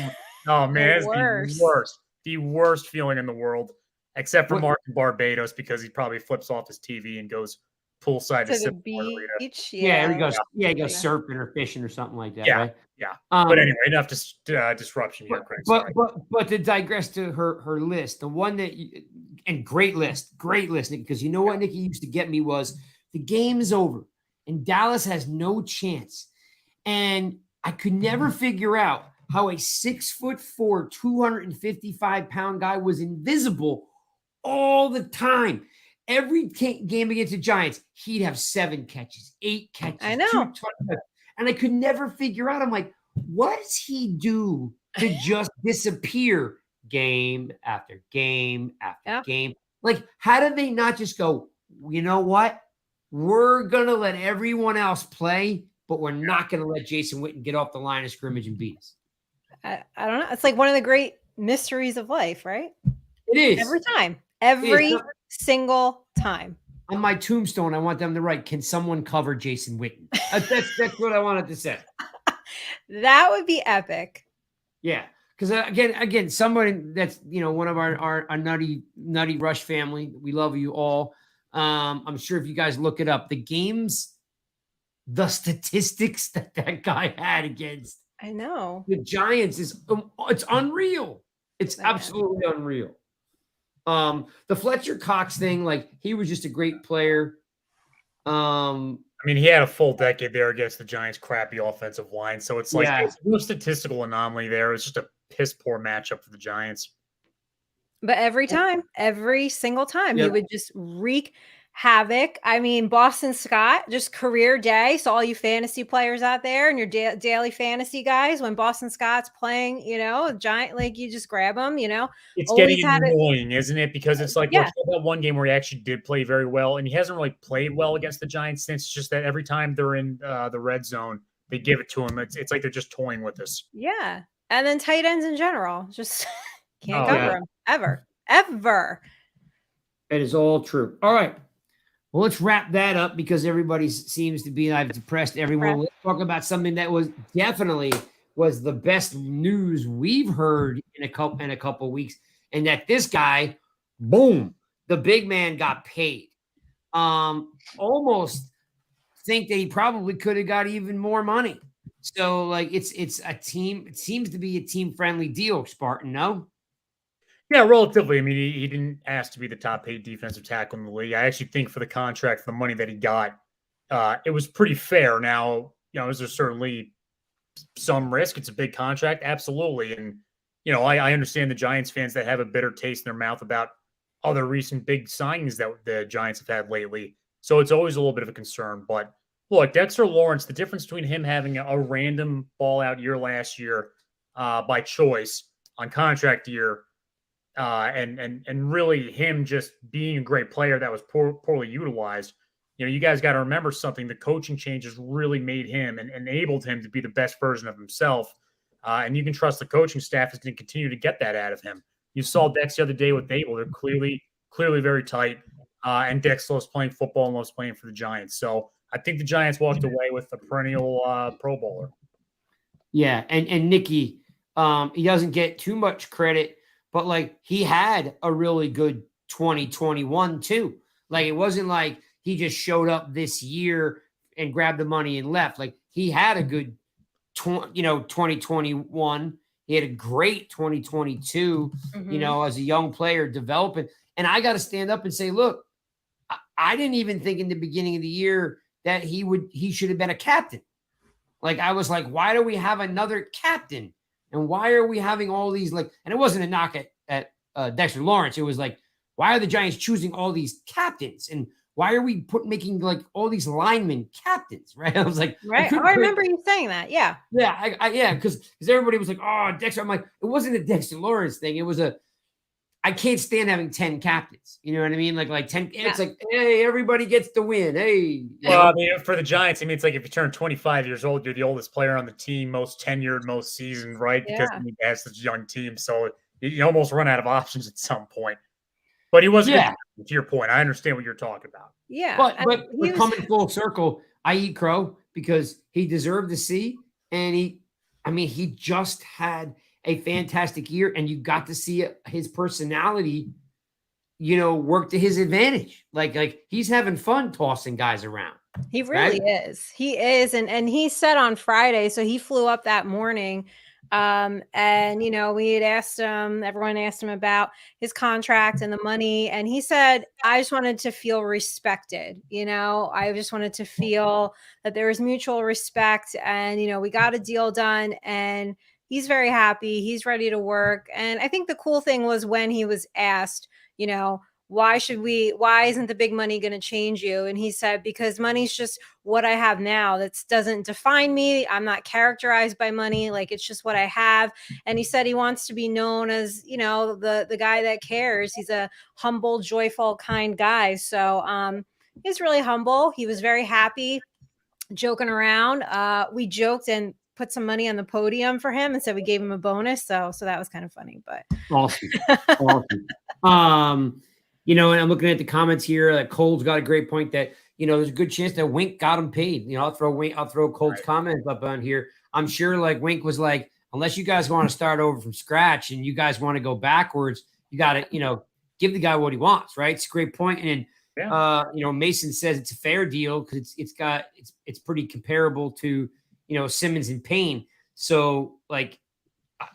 Oh, man, it's the worst. The worst feeling in the world, except for Mark in Barbados, because he probably flips off his TV and goes poolside to the beach. Yeah, he goes surfing or fishing or something like that. Right? Yeah. But anyway, enough disruption here, Craig. But to digress to her list, the one that and great list, Nikki, because you know what Nikki used to get me was the game is over and Dallas has no chance, and I could never figure out how a 6'4", 255-pound guy was invisible all the time. Every game against the Giants, he'd have 7 catches, 8 catches. I know. 2 touchdowns. And I could never figure out. I'm like, what does he do to just disappear game after game after game? Like, how did they not just go, you know what? We're going to let everyone else play, but we're not going to let Jason Witten get off the line of scrimmage and beat us. I don't know. It's like one of the great mysteries of life, right? It is. Every time. Every single time. On my tombstone, I want them to write, can someone cover Jason Witten? That's what I wanted to say. That would be epic. Yeah. Because again, somebody that's, one of our nutty Rush family. We love you all. I'm sure if you guys look it up, the statistics that guy had against I know the Giants it's unreal. It's absolutely unreal. The Fletcher Cox thing, like, he was just a great player. I mean, he had a full decade there against the Giants' crappy offensive line, so it's like it's no statistical anomaly there. It's just a piss poor matchup for the Giants. But every single time, he would just wreak havoc. I mean, Boston Scott, just career day. So all you fantasy players out there and your daily fantasy guys, when Boston Scott's playing, Giant, like, you just grab him, It's getting annoying, isn't it? Because it's like, that one game where he actually did play very well, and he hasn't really played well against the Giants since. It's just that every time they're in the red zone, they give it to him. It's like they're just toying with us. Yeah. And then tight ends in general, just can't cover them ever. That is all true. All right. Well, let's wrap that up because everybody seems to be, I've depressed everyone. Let's talk about something that was definitely the best news we've heard in a couple of weeks, and that this guy, boom, the big man got paid. Almost think that he probably could have got even more money. So, like, it's a team. It seems to be a team-friendly deal, Spartan, no? Yeah, relatively. I mean, he didn't ask to be the top paid defensive tackle in the league. I actually think for the contract, for the money that he got, it was pretty fair. Now, is there certainly some risk? It's a big contract, absolutely. And, I understand the Giants fans that have a bitter taste in their mouth about other recent big signings that the Giants have had lately. So it's always a little bit of a concern. But look, Dexter Lawrence, the difference between him having a random ball out year last year by choice on contract year, and really him just being a great player that was poorly utilized. You know, you guys got to remember something. The coaching changes really made him and enabled him to be the best version of himself. And you can trust the coaching staff is going to continue to get that out of him. You saw Dex the other day with Abel. They're clearly very tight. And Dex loves playing football and loves playing for the Giants. So I think the Giants walked away with a perennial Pro Bowler. Yeah, and Nikki, he doesn't get too much credit, but like he had a really good 2021 too. Like it wasn't like he just showed up this year and grabbed the money and left. Like he had a good 2021. He had a great 2022, as a young player developing. And I got to stand up and say, look, I didn't even think in the beginning of the year that he should have been a captain. Like I was like, why do we have another captain? And why are we having all these and it wasn't a knock at Dexter Lawrence. It was like, why are the Giants choosing all these captains? And why are we making like all these linemen captains? Right. I was like, right. I remember you saying that. Yeah. Yeah. Because everybody was like, oh, Dexter. I'm like, it wasn't a Dexter Lawrence thing. It was I can't stand having 10 captains. You know what I mean? Like 10. Yeah. It's like, hey, everybody gets to win. Hey. Well, I mean, for the Giants, I mean, it's like if you turn 25 years old, you're the oldest player on the team, most tenured, most seasoned, right? Because he has such a young team. So you almost run out of options at some point. But he wasn't. Yeah. To your point, I understand what you're talking about. Yeah. But we're coming full circle. I eat crow because he deserved to see. And he just had a fantastic year, and you got to see his personality, work to his advantage. Like he's having fun tossing guys around. He really is. He is. And he said on Friday, so he flew up that morning. And we had asked him, everyone asked him about his contract and the money. And he said, I just wanted to feel respected. I just wanted to feel that there was mutual respect, and, we got a deal done, and he's very happy. He's ready to work. And I think the cool thing was when he was asked, why isn't the big money going to change you? And he said, because money's just what I have now. That doesn't define me. I'm not characterized by money. Like it's just what I have. And he said he wants to be known as, the guy that cares. He's a humble, joyful, kind guy. So he's really humble. He was very happy, joking around. We joked and put some money on the podium for him, and so we gave him a bonus. So that was kind of funny, but awesome. And I'm looking at the comments here that Cole's got a great point that, there's a good chance that Wink got him paid. I'll throw Cole's comments up on here. I'm sure like Wink was like, unless you guys want to start over from scratch and you guys want to go backwards, you got to, give the guy what he wants. Right. It's a great point. And, Mason says it's a fair deal because it's pretty comparable to, Simmons and Payne. So like,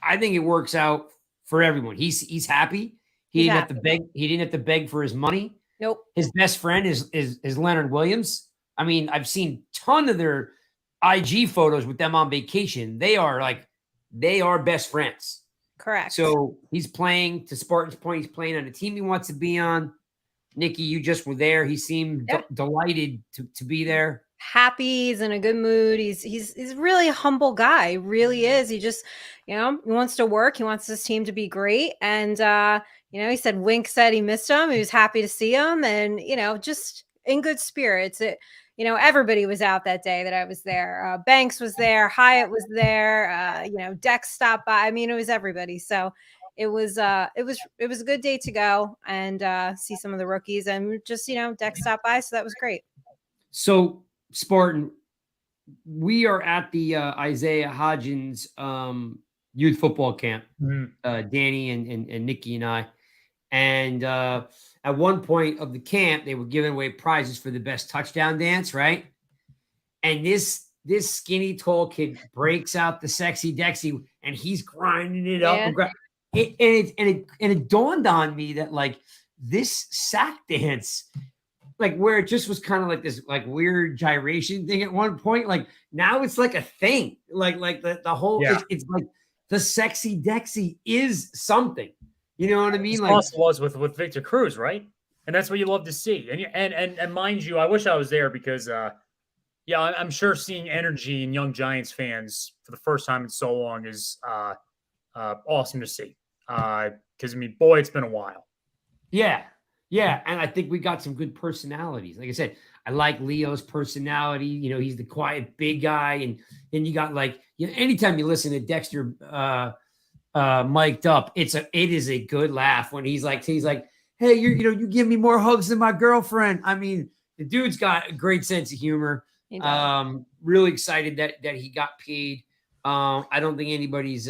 I think it works out for everyone. He's happy. He didn't have to beg for his money. Nope. His best friend is Leonard Williams. I mean, I've seen a ton of their IG photos with them on vacation. They are best friends. Correct. So he's playing, to Spartan's point, he's playing on a team he wants to be on. Nikki, you just were there. He seemed delighted to be there. Happy, he's in a good mood. He's really a humble guy. He really is. He just, he wants to work. He wants his team to be great. And, he said Wink said he missed him. He was happy to see him, and, just in good spirits. Everybody was out that day that I was there. Banks was there. Hyatt was there. Dex stopped by. I mean, it was everybody. So it was a good day to go and see some of the rookies, and just, Dex stopped by. So that was great. So, Spartan, we are at the Isaiah Hodgins youth football camp, Danny and Nikki and I. And at one point of the camp, they were giving away prizes for the best touchdown dance, right? And this skinny, tall kid breaks out the sexy Dexy, and he's grinding it up. And it dawned on me that, like, this sack dance, like, where it just was kind of like this like weird gyration thing at one point, like now it's like a thing, like the whole it's like the sexy Dexy is something, you know what I mean? It like also was with Victor Cruz, right? And that's what you love to see. And mind you, I wish I was there because I'm sure seeing energy in young Giants fans for the first time in so long is awesome to see. Because, I mean, boy, it's been a while. Yeah. Yeah. And I think we got some good personalities. Like I said, I like Leo's personality. You know, he's the quiet big guy. And then you got like, you know, anytime you listen to Dexter mic'd up, it is a good laugh when he's like, hey, you give me more hugs than my girlfriend. I mean, the dude's got a great sense of humor. Really excited that he got paid. I don't think anybody's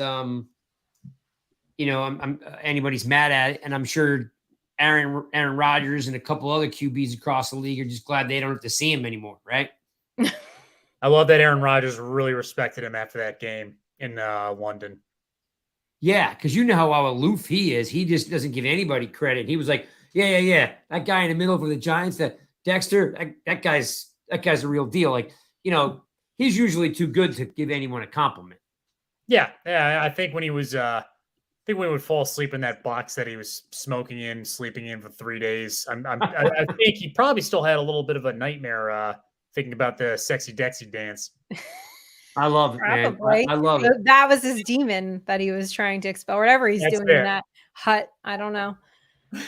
anybody's mad at it, and I'm sure Aaron Rodgers and a couple other QBs across the league are just glad they don't have to see him anymore, right? I love that Aaron Rodgers really respected him after that game in London. Yeah, because you know how aloof he is. He just doesn't give anybody credit. He was like, yeah. That guy in the middle for the Giants, that Dexter, that guy's a real deal. Like, you know, he's usually too good to give anyone a compliment. Yeah. I think when he was, I think when he would fall asleep in that box that he was sleeping in for 3 days, I think he probably still had a little bit of a nightmare thinking about the sexy Dexy dance. I love it, man. I love it. That was his demon that he was trying to expel, whatever he's doing in that hut. I don't know.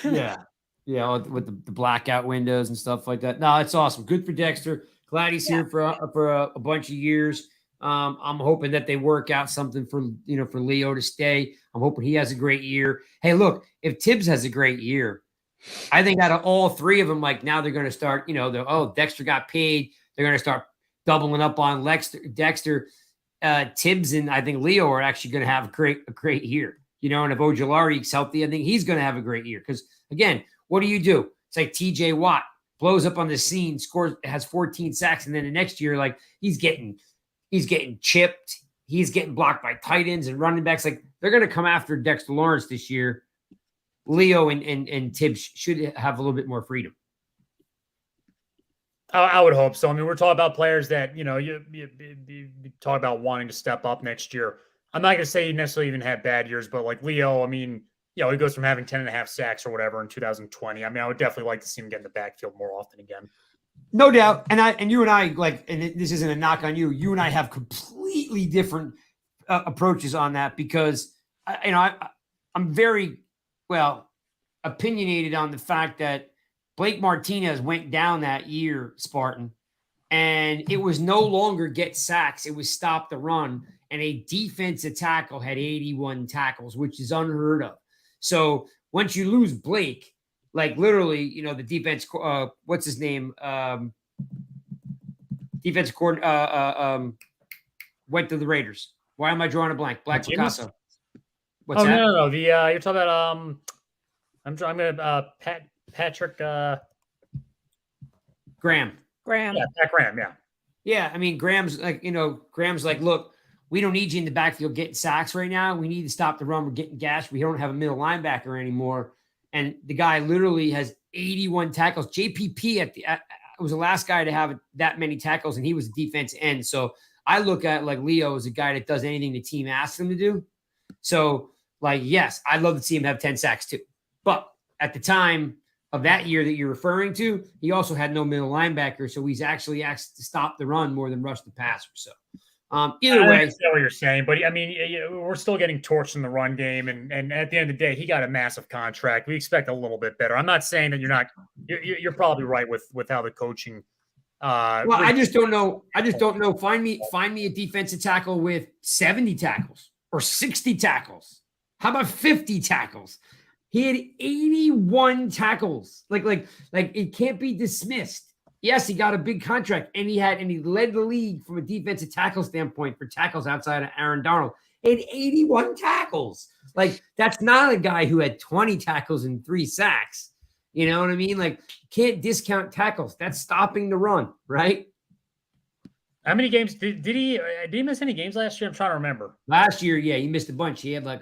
Yeah, with the blackout windows and stuff like that. No, it's awesome. Good for Dexter. Glad he's here for a bunch of years. I'm hoping that they work out something for Leo to stay. I'm hoping he has a great year. Hey, look, if Tibbs has a great year, I think out of all three of them, like now they're going to start. Dexter got paid. They're going to start doubling up on Dexter, Tibbs, and I think Leo are actually going to have a great year. And if Ojulari's healthy, I think he's going to have a great year. Because again, what do? It's like TJ Watt blows up on the scene, has 14 sacks, and then the next year, like he's getting chipped, he's getting blocked by tight ends and running backs. Like they're going to come after Dexter Lawrence this year. Leo and Tibbs should have a little bit more freedom. I would hope so. I mean, we're talking about players that, you talk about wanting to step up next year. I'm not going to say he necessarily even had bad years, but like Leo, I mean, he goes from having 10.5 sacks or whatever in 2020. I mean, I would definitely like to see him get in the backfield more often again. No doubt. And you and I, and this isn't a knock on you. You and I have completely different approaches on that because, I'm very, opinionated on the fact that Blake Martinez went down that year, Spartan, and it was no longer get sacks. It was stop the run. And a defensive tackle had 81 tackles, which is unheard of. So once you lose Blake, like literally, the defense, what's his name? Defensive coordinator went to the Raiders. Why am I drawing a blank? Black Picasso. What's that? No. You're talking about I'm gonna Patrick Graham. Yeah, Pat Graham. Yeah. Yeah. I mean, Graham's like, look, we don't need you in the backfield getting sacks right now. We need to stop the run. We're getting gashed. We don't have a middle linebacker anymore. And the guy literally has 81 tackles. JPP was the last guy to have that many tackles, and he was a defense end. So I look at like Leo as a guy that does anything the team asks him to do. So like, yes, I'd love to see him have 10 sacks too. But at the time of that year that you're referring to, he also had no middle linebacker. So he's actually asked to stop the run more than rush the passer. So either way, I understand what you're saying, but I mean, we're still getting torched in the run game, and at the end of the day, he got a massive contract. We expect a little bit better. I'm not saying that you're probably right with how the coaching. I just don't know. Find me a defensive tackle with 70 tackles or 60 tackles. How about 50 tackles? He had 81 tackles. Like it can't be dismissed. Yes, he got a big contract, and he led the league from a defensive tackle standpoint for tackles outside of Aaron Donald. He had 81 tackles. Like, that's not a guy who had 20 tackles and 3 sacks. You know what I mean? Like, can't discount tackles. That's stopping the run, right? How many games did he miss any games last year? I'm trying to remember. Last year, yeah, he missed a bunch. He had like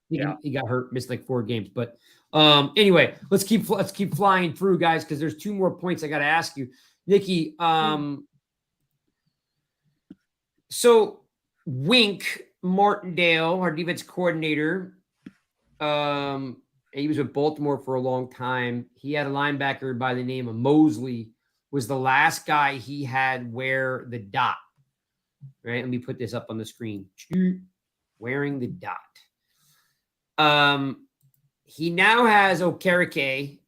he got hurt, missed like 4 games. But anyway, let's keep flying through, guys, because there's 2 more points I got to ask you, Nikki. So Wink Martindale, our defense coordinator, he was with Baltimore for a long time. He had a linebacker by the name of Mosley. Was the last guy he had wear the dot. Right? Let me put this up on the screen. Wearing the dot. He now has Okereke,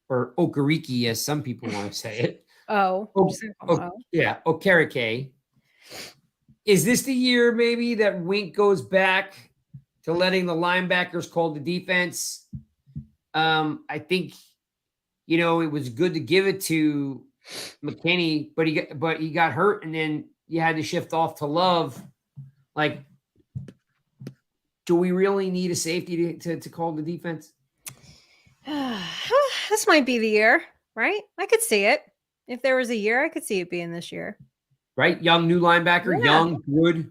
or Okereke, as some people want to say it. Yeah, Okereke. Is this the year maybe that Wink goes back to letting the linebackers call the defense? I think, it was good to give it to McKinney, but he got hurt, and then you had to shift off to Love. Like, do we really need a safety to call the defense? This might be the year, right? I could see it. If there was a year, I could see it being this year. Right? Young new linebacker, Yeah. young, good.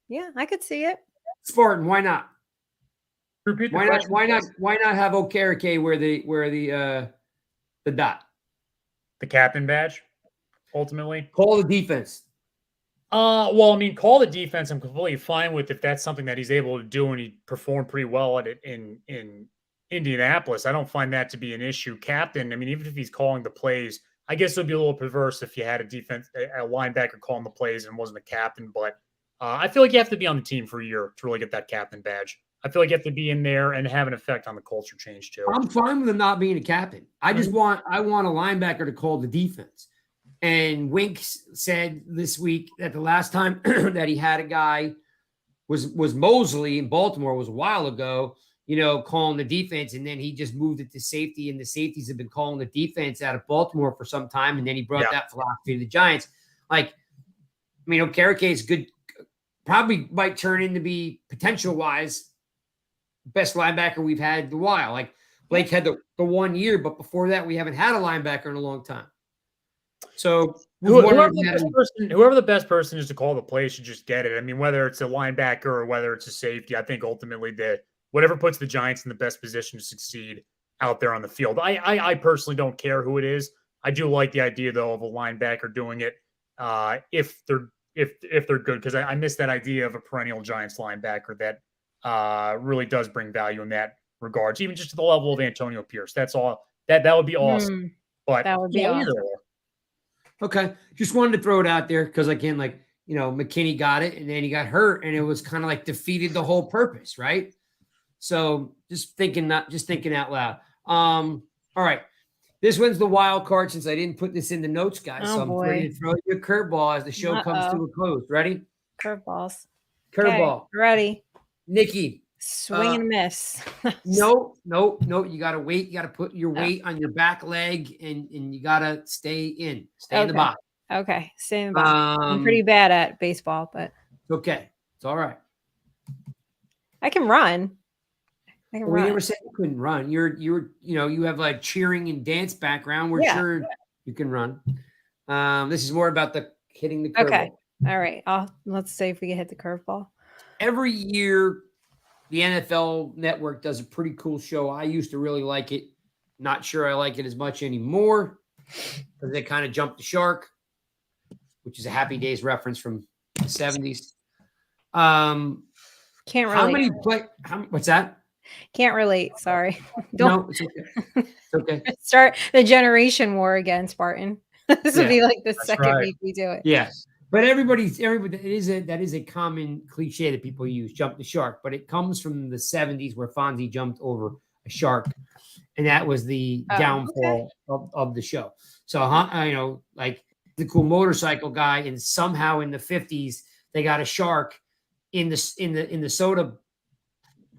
Yeah, I could see it. Spartan, why not? Repeat the Why question, please. Why not have Okereke wear the dot? The captain badge, ultimately. Call the defense. Well, I mean, call the defense. I'm completely fine with if that's something that he's able to do, and he performed pretty well at it in Indianapolis. I don't find that to be an issue. Captain, I mean, even if he's calling the plays, I guess it would be a little perverse if you had a linebacker calling the plays and wasn't a captain. But I feel like you have to be on the team for a year to really get that captain badge. I feel like you have to be in there and have an effect on the culture change too. I'm fine with him not being a captain. I want a linebacker to call the defense. And Wink said this week that the last time that he had a guy was Mosley in Baltimore, was a while ago, calling the defense, and then he just moved it to safety, and the safeties have been calling the defense out of Baltimore for some time, and then he brought that philosophy to the Giants. Okereke is good, probably might turn into be potential-wise best linebacker we've had in a while. Like Blake had the 1 year, but before that, we haven't had a linebacker in a long time. So whoever the best person is to call the play should just get it. I mean, whether it's a linebacker or whether it's a safety, I think ultimately whatever puts the Giants in the best position to succeed out there on the field. I personally don't care who it is. I do like the idea though of a linebacker doing it if they're good, because I miss that idea of a perennial Giants linebacker that really does bring value in that regards, even just to the level of Antonio Pierce. That's all. That would be awesome. But that would be awesome. Okay. Just wanted to throw it out there because, again, McKinney got it and then he got hurt and it was kind of like defeated the whole purpose, right? So just thinking out loud. All right. This one's the wild card since I didn't put this in the notes, guys. So I'm ready to throw you a curveball as the show comes to a close. Ready? Curveballs. Curveball. Okay, ready. Nikki. Swing and miss. No. You got to wait. You got to put your weight on your back leg and you got to stay in the box. Okay. Stay in the box. I'm pretty bad at baseball, but it's okay. It's all right. I can run. We never said you couldn't run. You have like cheering and dance background. We're sure you can run. This is more about the hitting the curveball. Okay. All right. Let's see if we can hit the curveball. Every year, the NFL Network does a pretty cool show. I used to really like it. Not sure I like it as much anymore because they kind of jumped the shark, which is a Happy Days reference from the 70s. Can't relate. What's that? Can't relate. Sorry. No, it's okay. It's okay. Start the generation war again, Spartan. This would be like the second week we do it. Yes. But everybody, that is a common cliche that people use, jump the shark. But it comes from the 70s where Fonzie jumped over a shark. And that was the downfall of the show. So, like the cool motorcycle guy, and somehow in the 50s, they got a shark in the soda,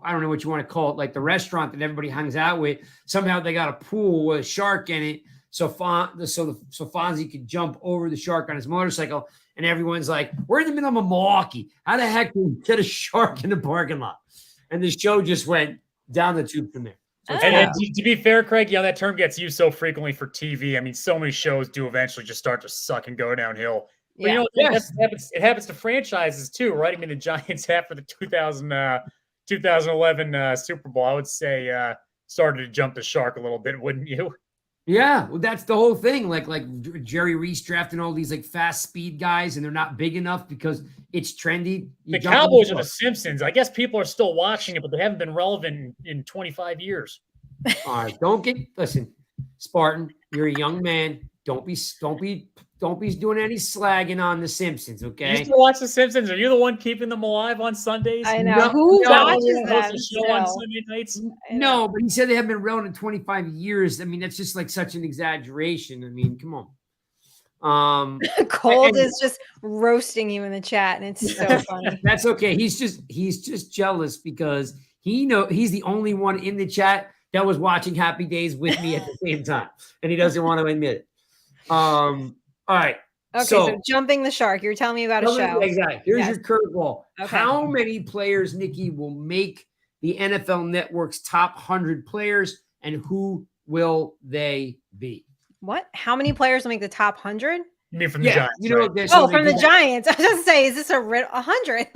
I don't know what you want to call it, like the restaurant that everybody hangs out with. Somehow they got a pool with a shark in it. So Fonzie could jump over the shark on his motorcycle. And everyone's like, we're in the middle of Milwaukee. How the heck do we get a shark in the parking lot? And the show just went down the tube from there. So and to be fair, Craig, that term gets used so frequently for TV. I mean, so many shows do eventually just start to suck and go downhill. But it happens to franchises too, right? I mean, the Giants after the 2011 Super Bowl, I would say, started to jump the shark a little bit, wouldn't you? Yeah, well, that's the whole thing. Like Jerry Reese drafting all these like fast speed guys, and they're not big enough because it's trendy. The Cowboys are the Simpsons. I guess people are still watching it, but they haven't been relevant in 25 years. All right, listen, Spartan, you're a young man. don't be doing any slagging on The Simpsons, You okay? used to watch The Simpsons. Are you the one keeping them alive on Sundays? I know. No, Who no, watches You host them a show on still? Sunday nights? I know. No, but he said they haven't been around in 25 years. I mean, that's just like such an exaggeration. I mean, come on. Cold and- is just roasting you in the chat, and it's so funny. That's okay. He's just jealous because he's the only one in the chat that was watching Happy Days with me at the same time, and he doesn't want to admit it. All right. Okay, so jumping the shark. You're telling me about a show. Exactly. Here's Yes. your curveball. Okay. How many players, Nikki, will make the NFL Network's top 100 players, and who will they be? What? How many players will make the top 100? You mean from the Giants? you know, right? there's Oh, so they from the do that- Giants. I was just say, is this a 100?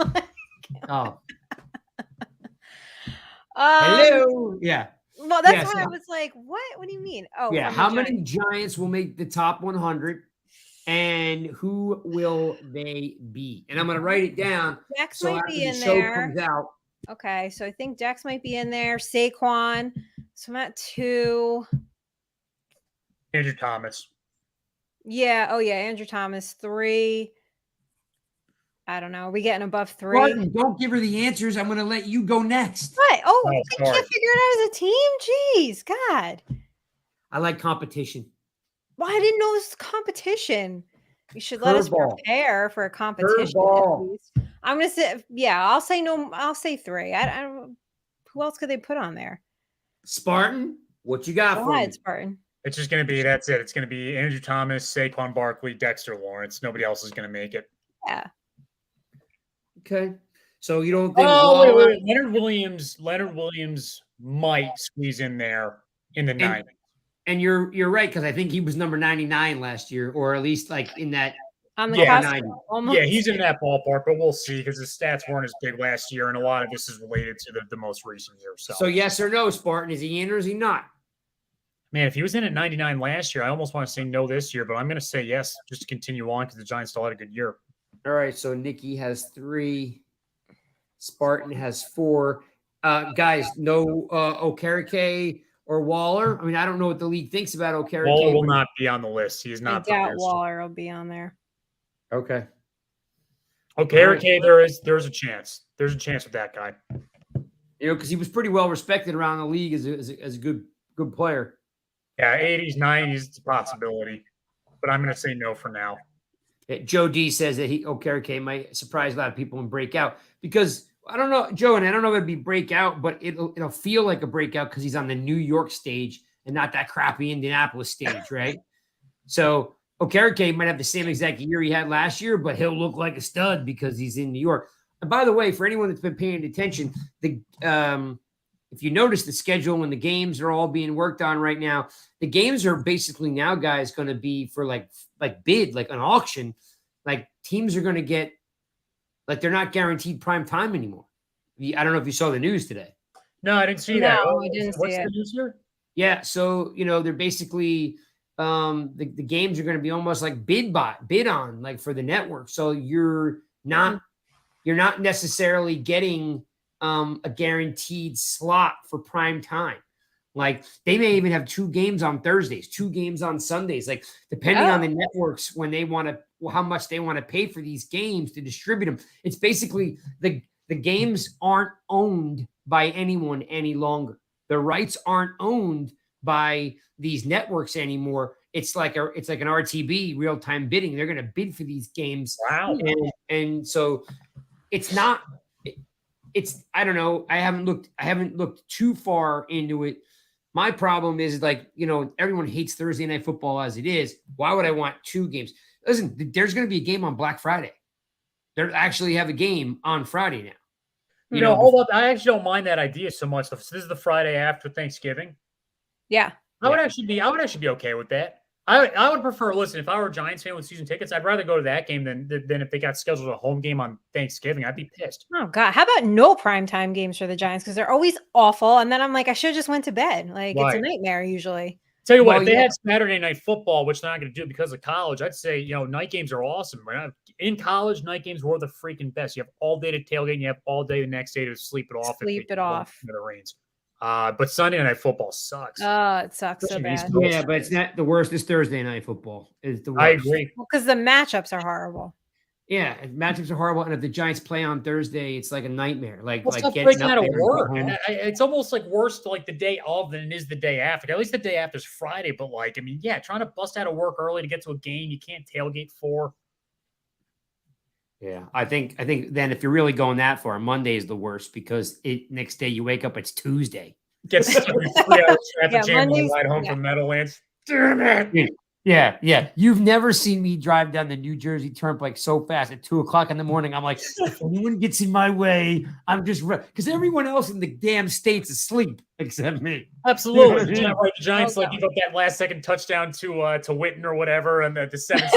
Oh, Um, hello. Yeah. Well, that's Yeah, what so- I was like. What? What do you mean? Oh, Yeah. from the How many Giants. Giants will make the top 100, and who will they be? And I'm going to write it down. Dex So might after be the in show there. comes out, Okay, so I think Dex might be in there. Saquon. So I'm at 2. Andrew Thomas. Yeah. Oh, yeah. Andrew Thomas. 3. I don't know. Are we getting above 3? Martin, don't give her the answers. I'm going to let you go next. What? Oh, Oh, I sorry. can't figure it out as a team. Jeez, God. I like competition. Well, I didn't know this was competition. You should let us Curveball. prepare for a competition. At Curveball. least. I'm gonna say, yeah. I'll say no. I'll say 3. I don't. Who else could they put on there? Spartan, what you got Go for ahead, me? Spartan. It's just going to be, that's it. It's going to be Andrew Thomas, Saquon Barkley, Dexter Lawrence. Nobody else is going to make it. Yeah. Okay. So you don't think Oh, Waller- wait. Leonard Williams might squeeze in there in the 90s. And you're right, because I think he was number 99 last year, or at least like in that On the Yeah, cusp, 90. almost. Yeah, he's in that ballpark, but we'll see because his stats weren't as big last year, and a lot of this is related to the most recent year. So yes or no, Spartan, is he in or is he not? Man, if he was in at 99 last year, I almost want to say no this year, but I'm going to say yes just to continue on because the Giants still had a good year. All right, so Nikki has 3, Spartan has 4. Guys, no Okereke or Waller. I mean, I don't know what the league thinks about Okereke. Waller will not be on the list. He is I not. doubt prepared. Waller will be on there. Okay. Okay, All right. okay, there's a chance. There's a chance with that guy. You know, because he was pretty well respected around the league as a good player. Yeah, 80s, 90s, it's a possibility, but I'm going to say no for now. Joe D says that Okereke might surprise a lot of people and break out because I don't know, Joe, and I don't know if it'd be breakout, but it'll feel like a breakout because he's on the New York stage and not that crappy Indianapolis stage, right? So Okereke might have the same exact year he had last year, but he'll look like a stud because he's in New York. And by the way, for anyone that's been paying attention, if you notice the schedule and the games are all being worked on right now, the games are basically now, guys, going to be for like bid, like an auction. Like teams are going to get, like they're not guaranteed prime time anymore. I don't know if you saw the news today. No, I didn't see that. No, I didn't see What's it. the news here? Yeah, so they're basically the games are going to be almost like bid on like for the network. So you're not necessarily getting a guaranteed slot for prime time. Like they may even have 2 games on Thursdays, 2 games on Sundays, like depending on the networks when they want to, how much they want to pay for these games to distribute them. It's basically the games aren't owned by anyone any longer. The rights aren't owned by these networks anymore. It's like an RTB, real-time bidding. They're going to bid for these games. Wow. And so it's not, I don't know. I haven't looked too far into it. My problem is like, everyone hates Thursday Night Football as it is. Why would I want 2 games? Listen, there's going to be a game on Black Friday. They actually have a game on Friday now. Hold up. I actually don't mind that idea so much. This is the Friday after Thanksgiving. Yeah. I would actually be okay with that. I would prefer, listen, if I were a Giants fan with season tickets, I'd rather go to that game than if they got scheduled a home game on Thanksgiving. I'd be pissed. Oh God. How about no primetime games for the Giants? Because they're always awful. And then I'm like, I should have just went to bed. Like it's a Right. nightmare usually. Tell you what, Well, if they yeah. had Saturday night football, which they're not going to do because of college, I'd say, night games are awesome. Right? In college, night games were the freaking best. You have all day to tailgate and you have all day the next day to sleep it off. Sleep it off. The rains. But Sunday Night Football sucks. Oh, it sucks so Especially these bad. Colts. Yeah, but it's not the worst. Is Thursday night football is the worst. I agree. Well, because the matchups are horrible. Yeah, matchups are horrible, and if the Giants play on Thursday, it's like a nightmare. Like Stop getting breaking up out of there and work. going home. It's almost like worse like the day of than it is the day after. At least the day after is Friday, but like, I mean, yeah, trying to bust out of work early to get to a game you can't tailgate for. Yeah, I think then if you're really going that far, Monday is the worst because next day you wake up, it's Tuesday. Get stuck in 3 hours traffic Yeah, jam on the Mondays- ride home yeah. from Meadowlands. Damn it. Yeah. You've never seen me drive down the New Jersey Turnpike so fast at 2:00 in the morning. I'm like, if anyone gets in my way, I'm just because everyone else in the damn state's asleep except me. Absolutely. Yeah. Right, the Giants Oh, like God. give up that last second touchdown to Witten or whatever, and the 7th.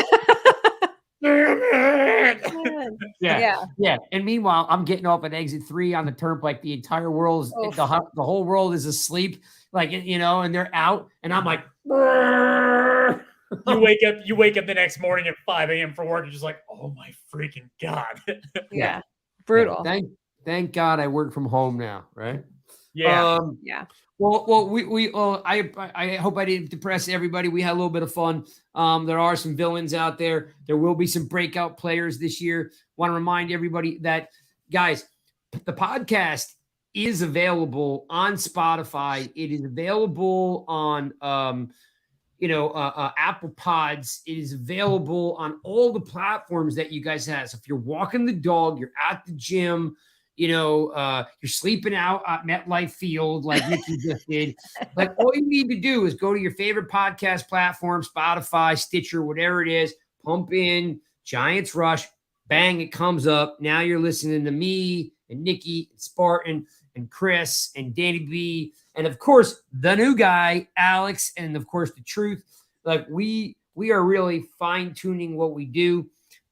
Damn it. Yeah. And meanwhile, I'm getting off at exit 3 on the turnpike. The entire world is Oof. the whole world is asleep, like and they're out, and I'm like, "Brrr." You wake up the next morning at 5 a.m. for work. You're just like, oh my freaking God. Yeah. Brutal. Thank God I work from home now, right? Yeah. Yeah. Well, we I hope I didn't depress everybody. We had a little bit of fun. There are some villains out there. There will be some breakout players this year. Want to remind everybody that, guys, the podcast is available on Spotify. It is available on Apple Pods. It is available on all the platforms that you guys have. So if you're walking the dog, you're at the gym, you're sleeping out at MetLife Field like Nikki just did. Like, all you need to do is go to your favorite podcast platform, Spotify, Stitcher, whatever it is, pump in Giants Rush, bang, it comes up. Now you're listening to me and Nikki and Spartan and Chris and Danny B, and of course the new guy Alex, and of course the truth. Like, we are really fine-tuning what we do.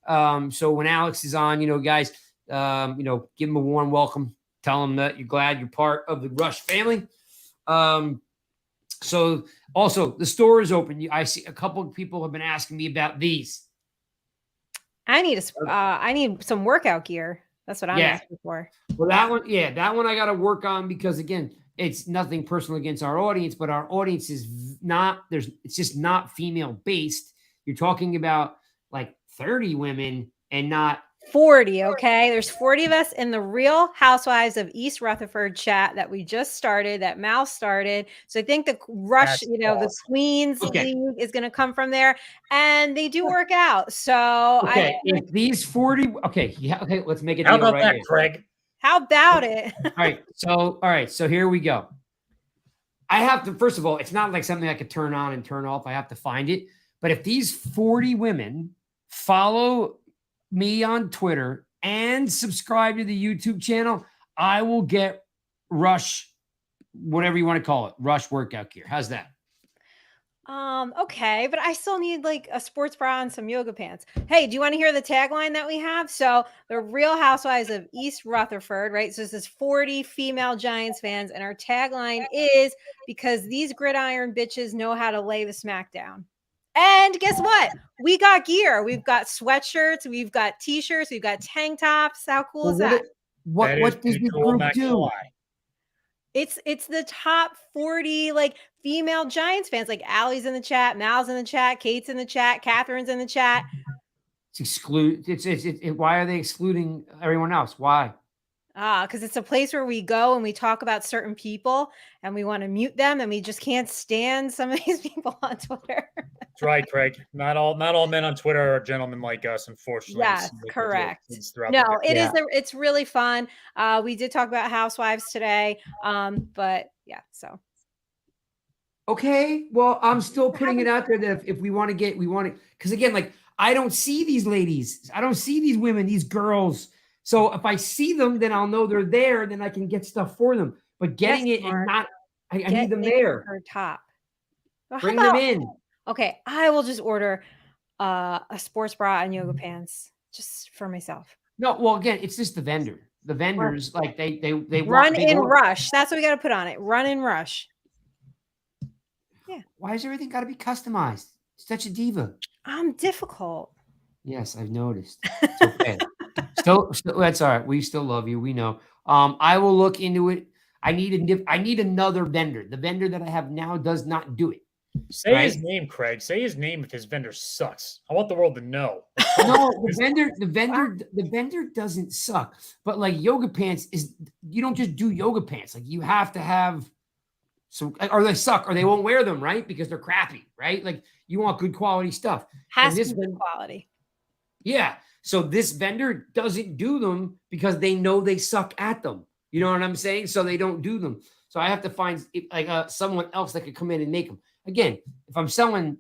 So when Alex is on, guys, give him a warm welcome. Tell him that you're glad you're part of the Rush family. So also the store is open. I see a couple of people have been asking me about these. I need some workout gear. That's what I'm asking for. Well, that one I got to work on because, again, it's nothing personal against our audience, but our audience is it's just not female based. You're talking about like 30 women and not 40. Okay. There's 40 of us in the Real Housewives of East Rutherford chat that we just started, that Mal started. So I think the Rush, That's the awesome. Queens Okay. League is going to come from there, and they do work out. So if these 40, let's make it. How about right that, here. Craig? how about it? All right. So here we go. I have to, first of all, it's not like something I could turn on and turn off. I have to find it. But if these 40 women follow me on Twitter and subscribe to the YouTube channel, I will get Rush, whatever you want to call it, Rush workout gear. How's that? Okay, but I still need like a sports bra and some yoga pants. Hey, do you want to hear the tagline that we have? So the Real Housewives of East Rutherford, right? So this is 40 female Giants fans, and our tagline is because these gridiron bitches know how to lay the smackdown. And guess what? We got gear. We've got sweatshirts, we've got t-shirts, we've got tank tops. How cool is that? What does pretty this cool, group not gonna do? lie. It's the top 40 like female Giants fans. Like Allie's in the chat, Mal's in the chat, Kate's in the chat, Catherine's in the chat. Why are they excluding everyone else? Why? Because it's a place where we go and we talk about certain people and we want to mute them, and we just can't stand some of these people on Twitter. That's right, Craig. Not all men on Twitter are gentlemen like us, unfortunately. Yes, It's- correct. it's throughout No, the- it is. It's really fun. We did talk about housewives today. But yeah, so Okay, well, I'm still putting it out there that if we want to because again, like, I don't see these ladies. I don't see these women, these girls. So if I see them, then I'll know they're there. Then I can get stuff for them. But getting Yes, it and Mark. not, I get need them Nikki there. her top. Well, how Bring them about- in. Okay, I will just order a sports bra and yoga pants just for myself. No, well, again, it's just the vendor. The vendors, like they Run they in want- rush. That's what we got to put on it. Run in rush. Why has everything got to be customized? Such a diva. I'm difficult. Yes, I've noticed. It's okay. still, that's all right. We still love you. We know. I will look into it. I need another vendor. The vendor that I have now does not do it. Say his name, Craig. Say his name if his vendor sucks. I want the world to know. No, the vendor doesn't suck. But like yoga pants you don't just do yoga pants. Like you have to have some, or they suck, or they won't wear them, right? Because they're crappy, right? Like you want good quality stuff. Has to be good quality. Yeah. So this vendor doesn't do them because they know they suck at them. You know what I'm saying? So they don't do them. So I have to find like someone else that could come in and make them. Again, if I'm selling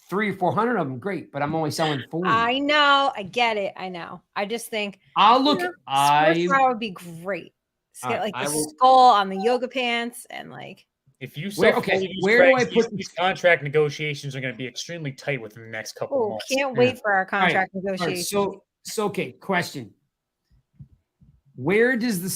300 or 400 of them, great. But I'm only selling 40. I know. I get it. I know. I just think I'll look. Sports would be great. Get like the skull on the yoga pants and like. If you sell where do I put these contract negotiations are going to be extremely tight within the next couple of months. Can't wait for our contract negotiations. Right, so okay. Question: Where does the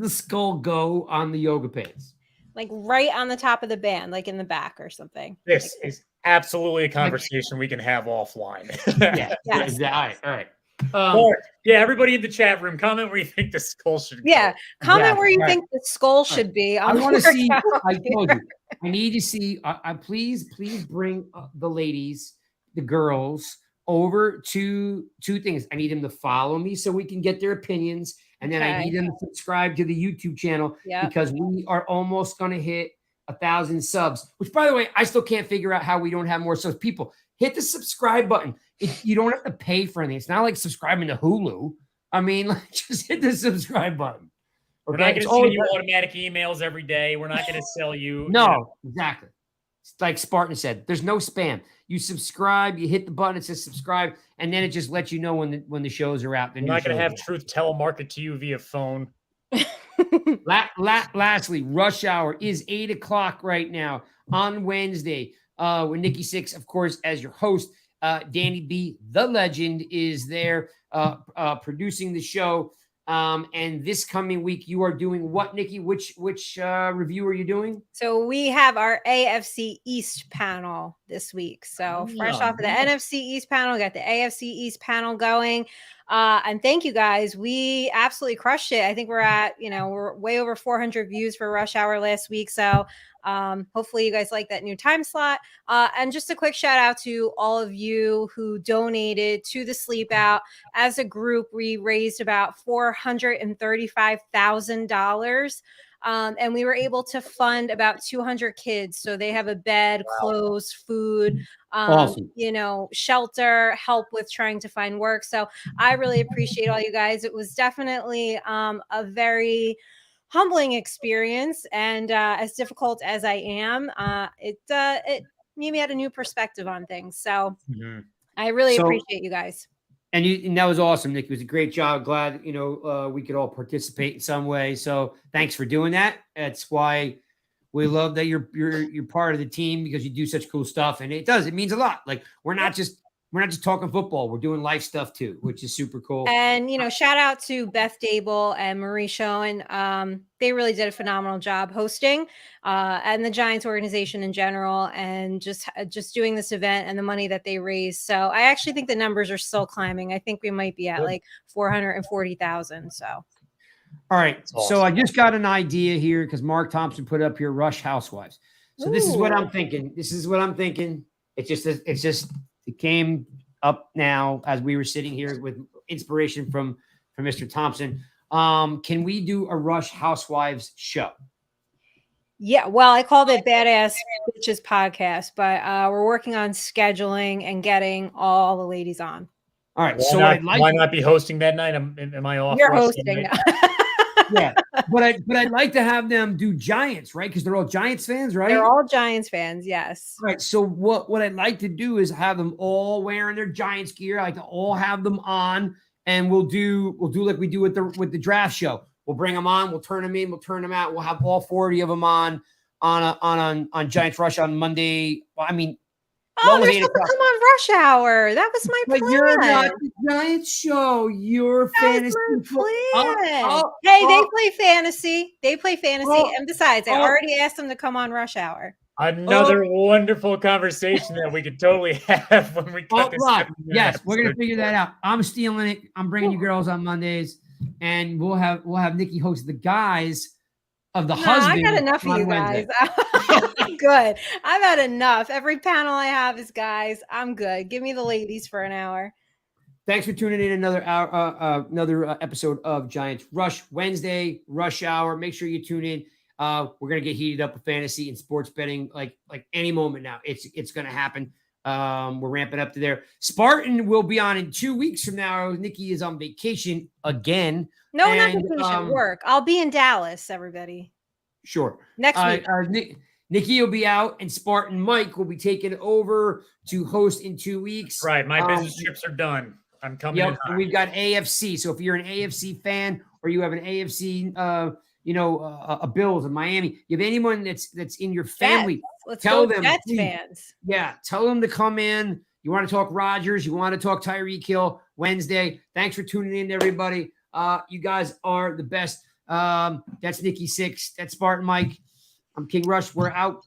skull go on the yoga pants? Like right on the top of the band, like in the back or something. This is absolutely a conversation we can have offline. Yeah. Yes. All right. Everybody in the chat room, comment where you think the skull should go. Yeah, comment where you think the skull should be. I want to see. I told you. I need to see. Please bring the ladies, the girls, over to two things. I need them to follow me so we can get their opinions, and then I need them to subscribe to the YouTube channel because we are almost going to hit 1,000 subs. Which, by the way, I still can't figure out how we don't have more subs. People, hit the subscribe button. You don't have to pay for anything. It's not like subscribing to Hulu. I mean, like, just hit the subscribe button. We're not going to send you automatic emails every day. We're not going to sell you. No, exactly. It's like Spartan said, there's no spam. You subscribe, you hit the button, it says subscribe, and then it just lets you know when the shows are out. We're not going to have Truth telemarket to you via phone. Lastly, Rush Hour is 8 o'clock right now on Wednesday. With Nikki Sixx, of course, as your host. Danny B, the legend, is there producing the show. And this coming week, you are doing what, Nikki? Which review are you doing? So we have our AFC East panel this week. So fresh off of the NFC East panel, got the AFC East panel going. And thank you guys. We absolutely crushed it. I think we're way over 400 views for Rush Hour last week. So hopefully you guys like that new time slot. And just a quick shout out to all of you who donated to the Sleep Out. As a group, we raised about $435,000. And we were able to fund about 200 kids. So they have a bed, clothes, food, awesome. Shelter, help with trying to find work. So I really appreciate all you guys. It was definitely a very humbling experience. And as difficult as I am, it made me have a new perspective on things. So I really appreciate you guys. And that was awesome, Nick. It was a great job. Glad, we could all participate in some way. So thanks for doing that. That's why we love that you're part of the team, because you do such cool stuff. And it means a lot. Like we're not just talking football. We're doing life stuff too, which is super cool. And, shout out to Beth Dable and Marie Schoen. They really did a phenomenal job hosting and the Giants organization in general, and just doing this event and the money that they raised. So I actually think the numbers are still climbing. I think we might be at like 440,000. So. All right. Awesome. So I just got an idea here because Mark Thompson put up here Rush Housewives. So this is what I'm thinking. It came up now as we were sitting here with inspiration from Mr. Thompson. Can we do a Rush Housewives show? Yeah, well, I called it Badass Bitches Podcast, but we're working on scheduling and getting all the ladies on. All right. Why not be hosting that night? Am I off? You're hosting. Yeah, but I'd like to have them do Giants, right? Because they're all Giants fans, right? They're all Giants fans, yes. Right. So what I'd like to do is have them all wearing their Giants gear. I like to all have them on, and we'll do like we do with the draft show. We'll bring them on, we'll turn them in, we'll turn them out. We'll have all 40 of them on Giants Rush on Monday. Well, I mean. Oh, they're supposed to come on Rush Hour. That was my plan. But you're not the Giants show. You're fantasy. Hey, they play fantasy. And besides, I already asked them to come on Rush Hour. Another wonderful conversation that we could totally have when we cut this. Yes, we're going to figure that out. I'm stealing it. I'm bringing you girls on Mondays. and we'll have Nikki host the guys of the No, husband. I got enough of on you Wednesday. guys. I'm good. I've had enough. Every panel I have is guys. I'm good. Give me the ladies for an hour. Thanks for tuning in another hour, another episode of Giants Rush Wednesday Rush Hour. Make sure you tune in. We're gonna get heated up with fantasy and sports betting like any moment now. It's gonna happen. We're ramping up to there. Spartan will be on in 2 weeks from now. Nikki is on vacation again. No, not And, vacation. Work. I'll be in Dallas. Everybody. Sure. Next week. Nikki will be out, and Spartan Mike will be taking over to host in 2 weeks. Right. My business trips are done. I'm coming in. And we've got AFC. So if you're an AFC fan or you have an AFC, a Bills in Miami, you have anyone that's in your family, Let's tell go them. Jets please, fans. Yeah, tell them to come in. You want to talk Rodgers? You want to talk Tyreek Hill Wednesday? Thanks for tuning in, everybody. You guys are the best. That's Nikki Sixx. That's Spartan Mike. I'm King Rush. We're out.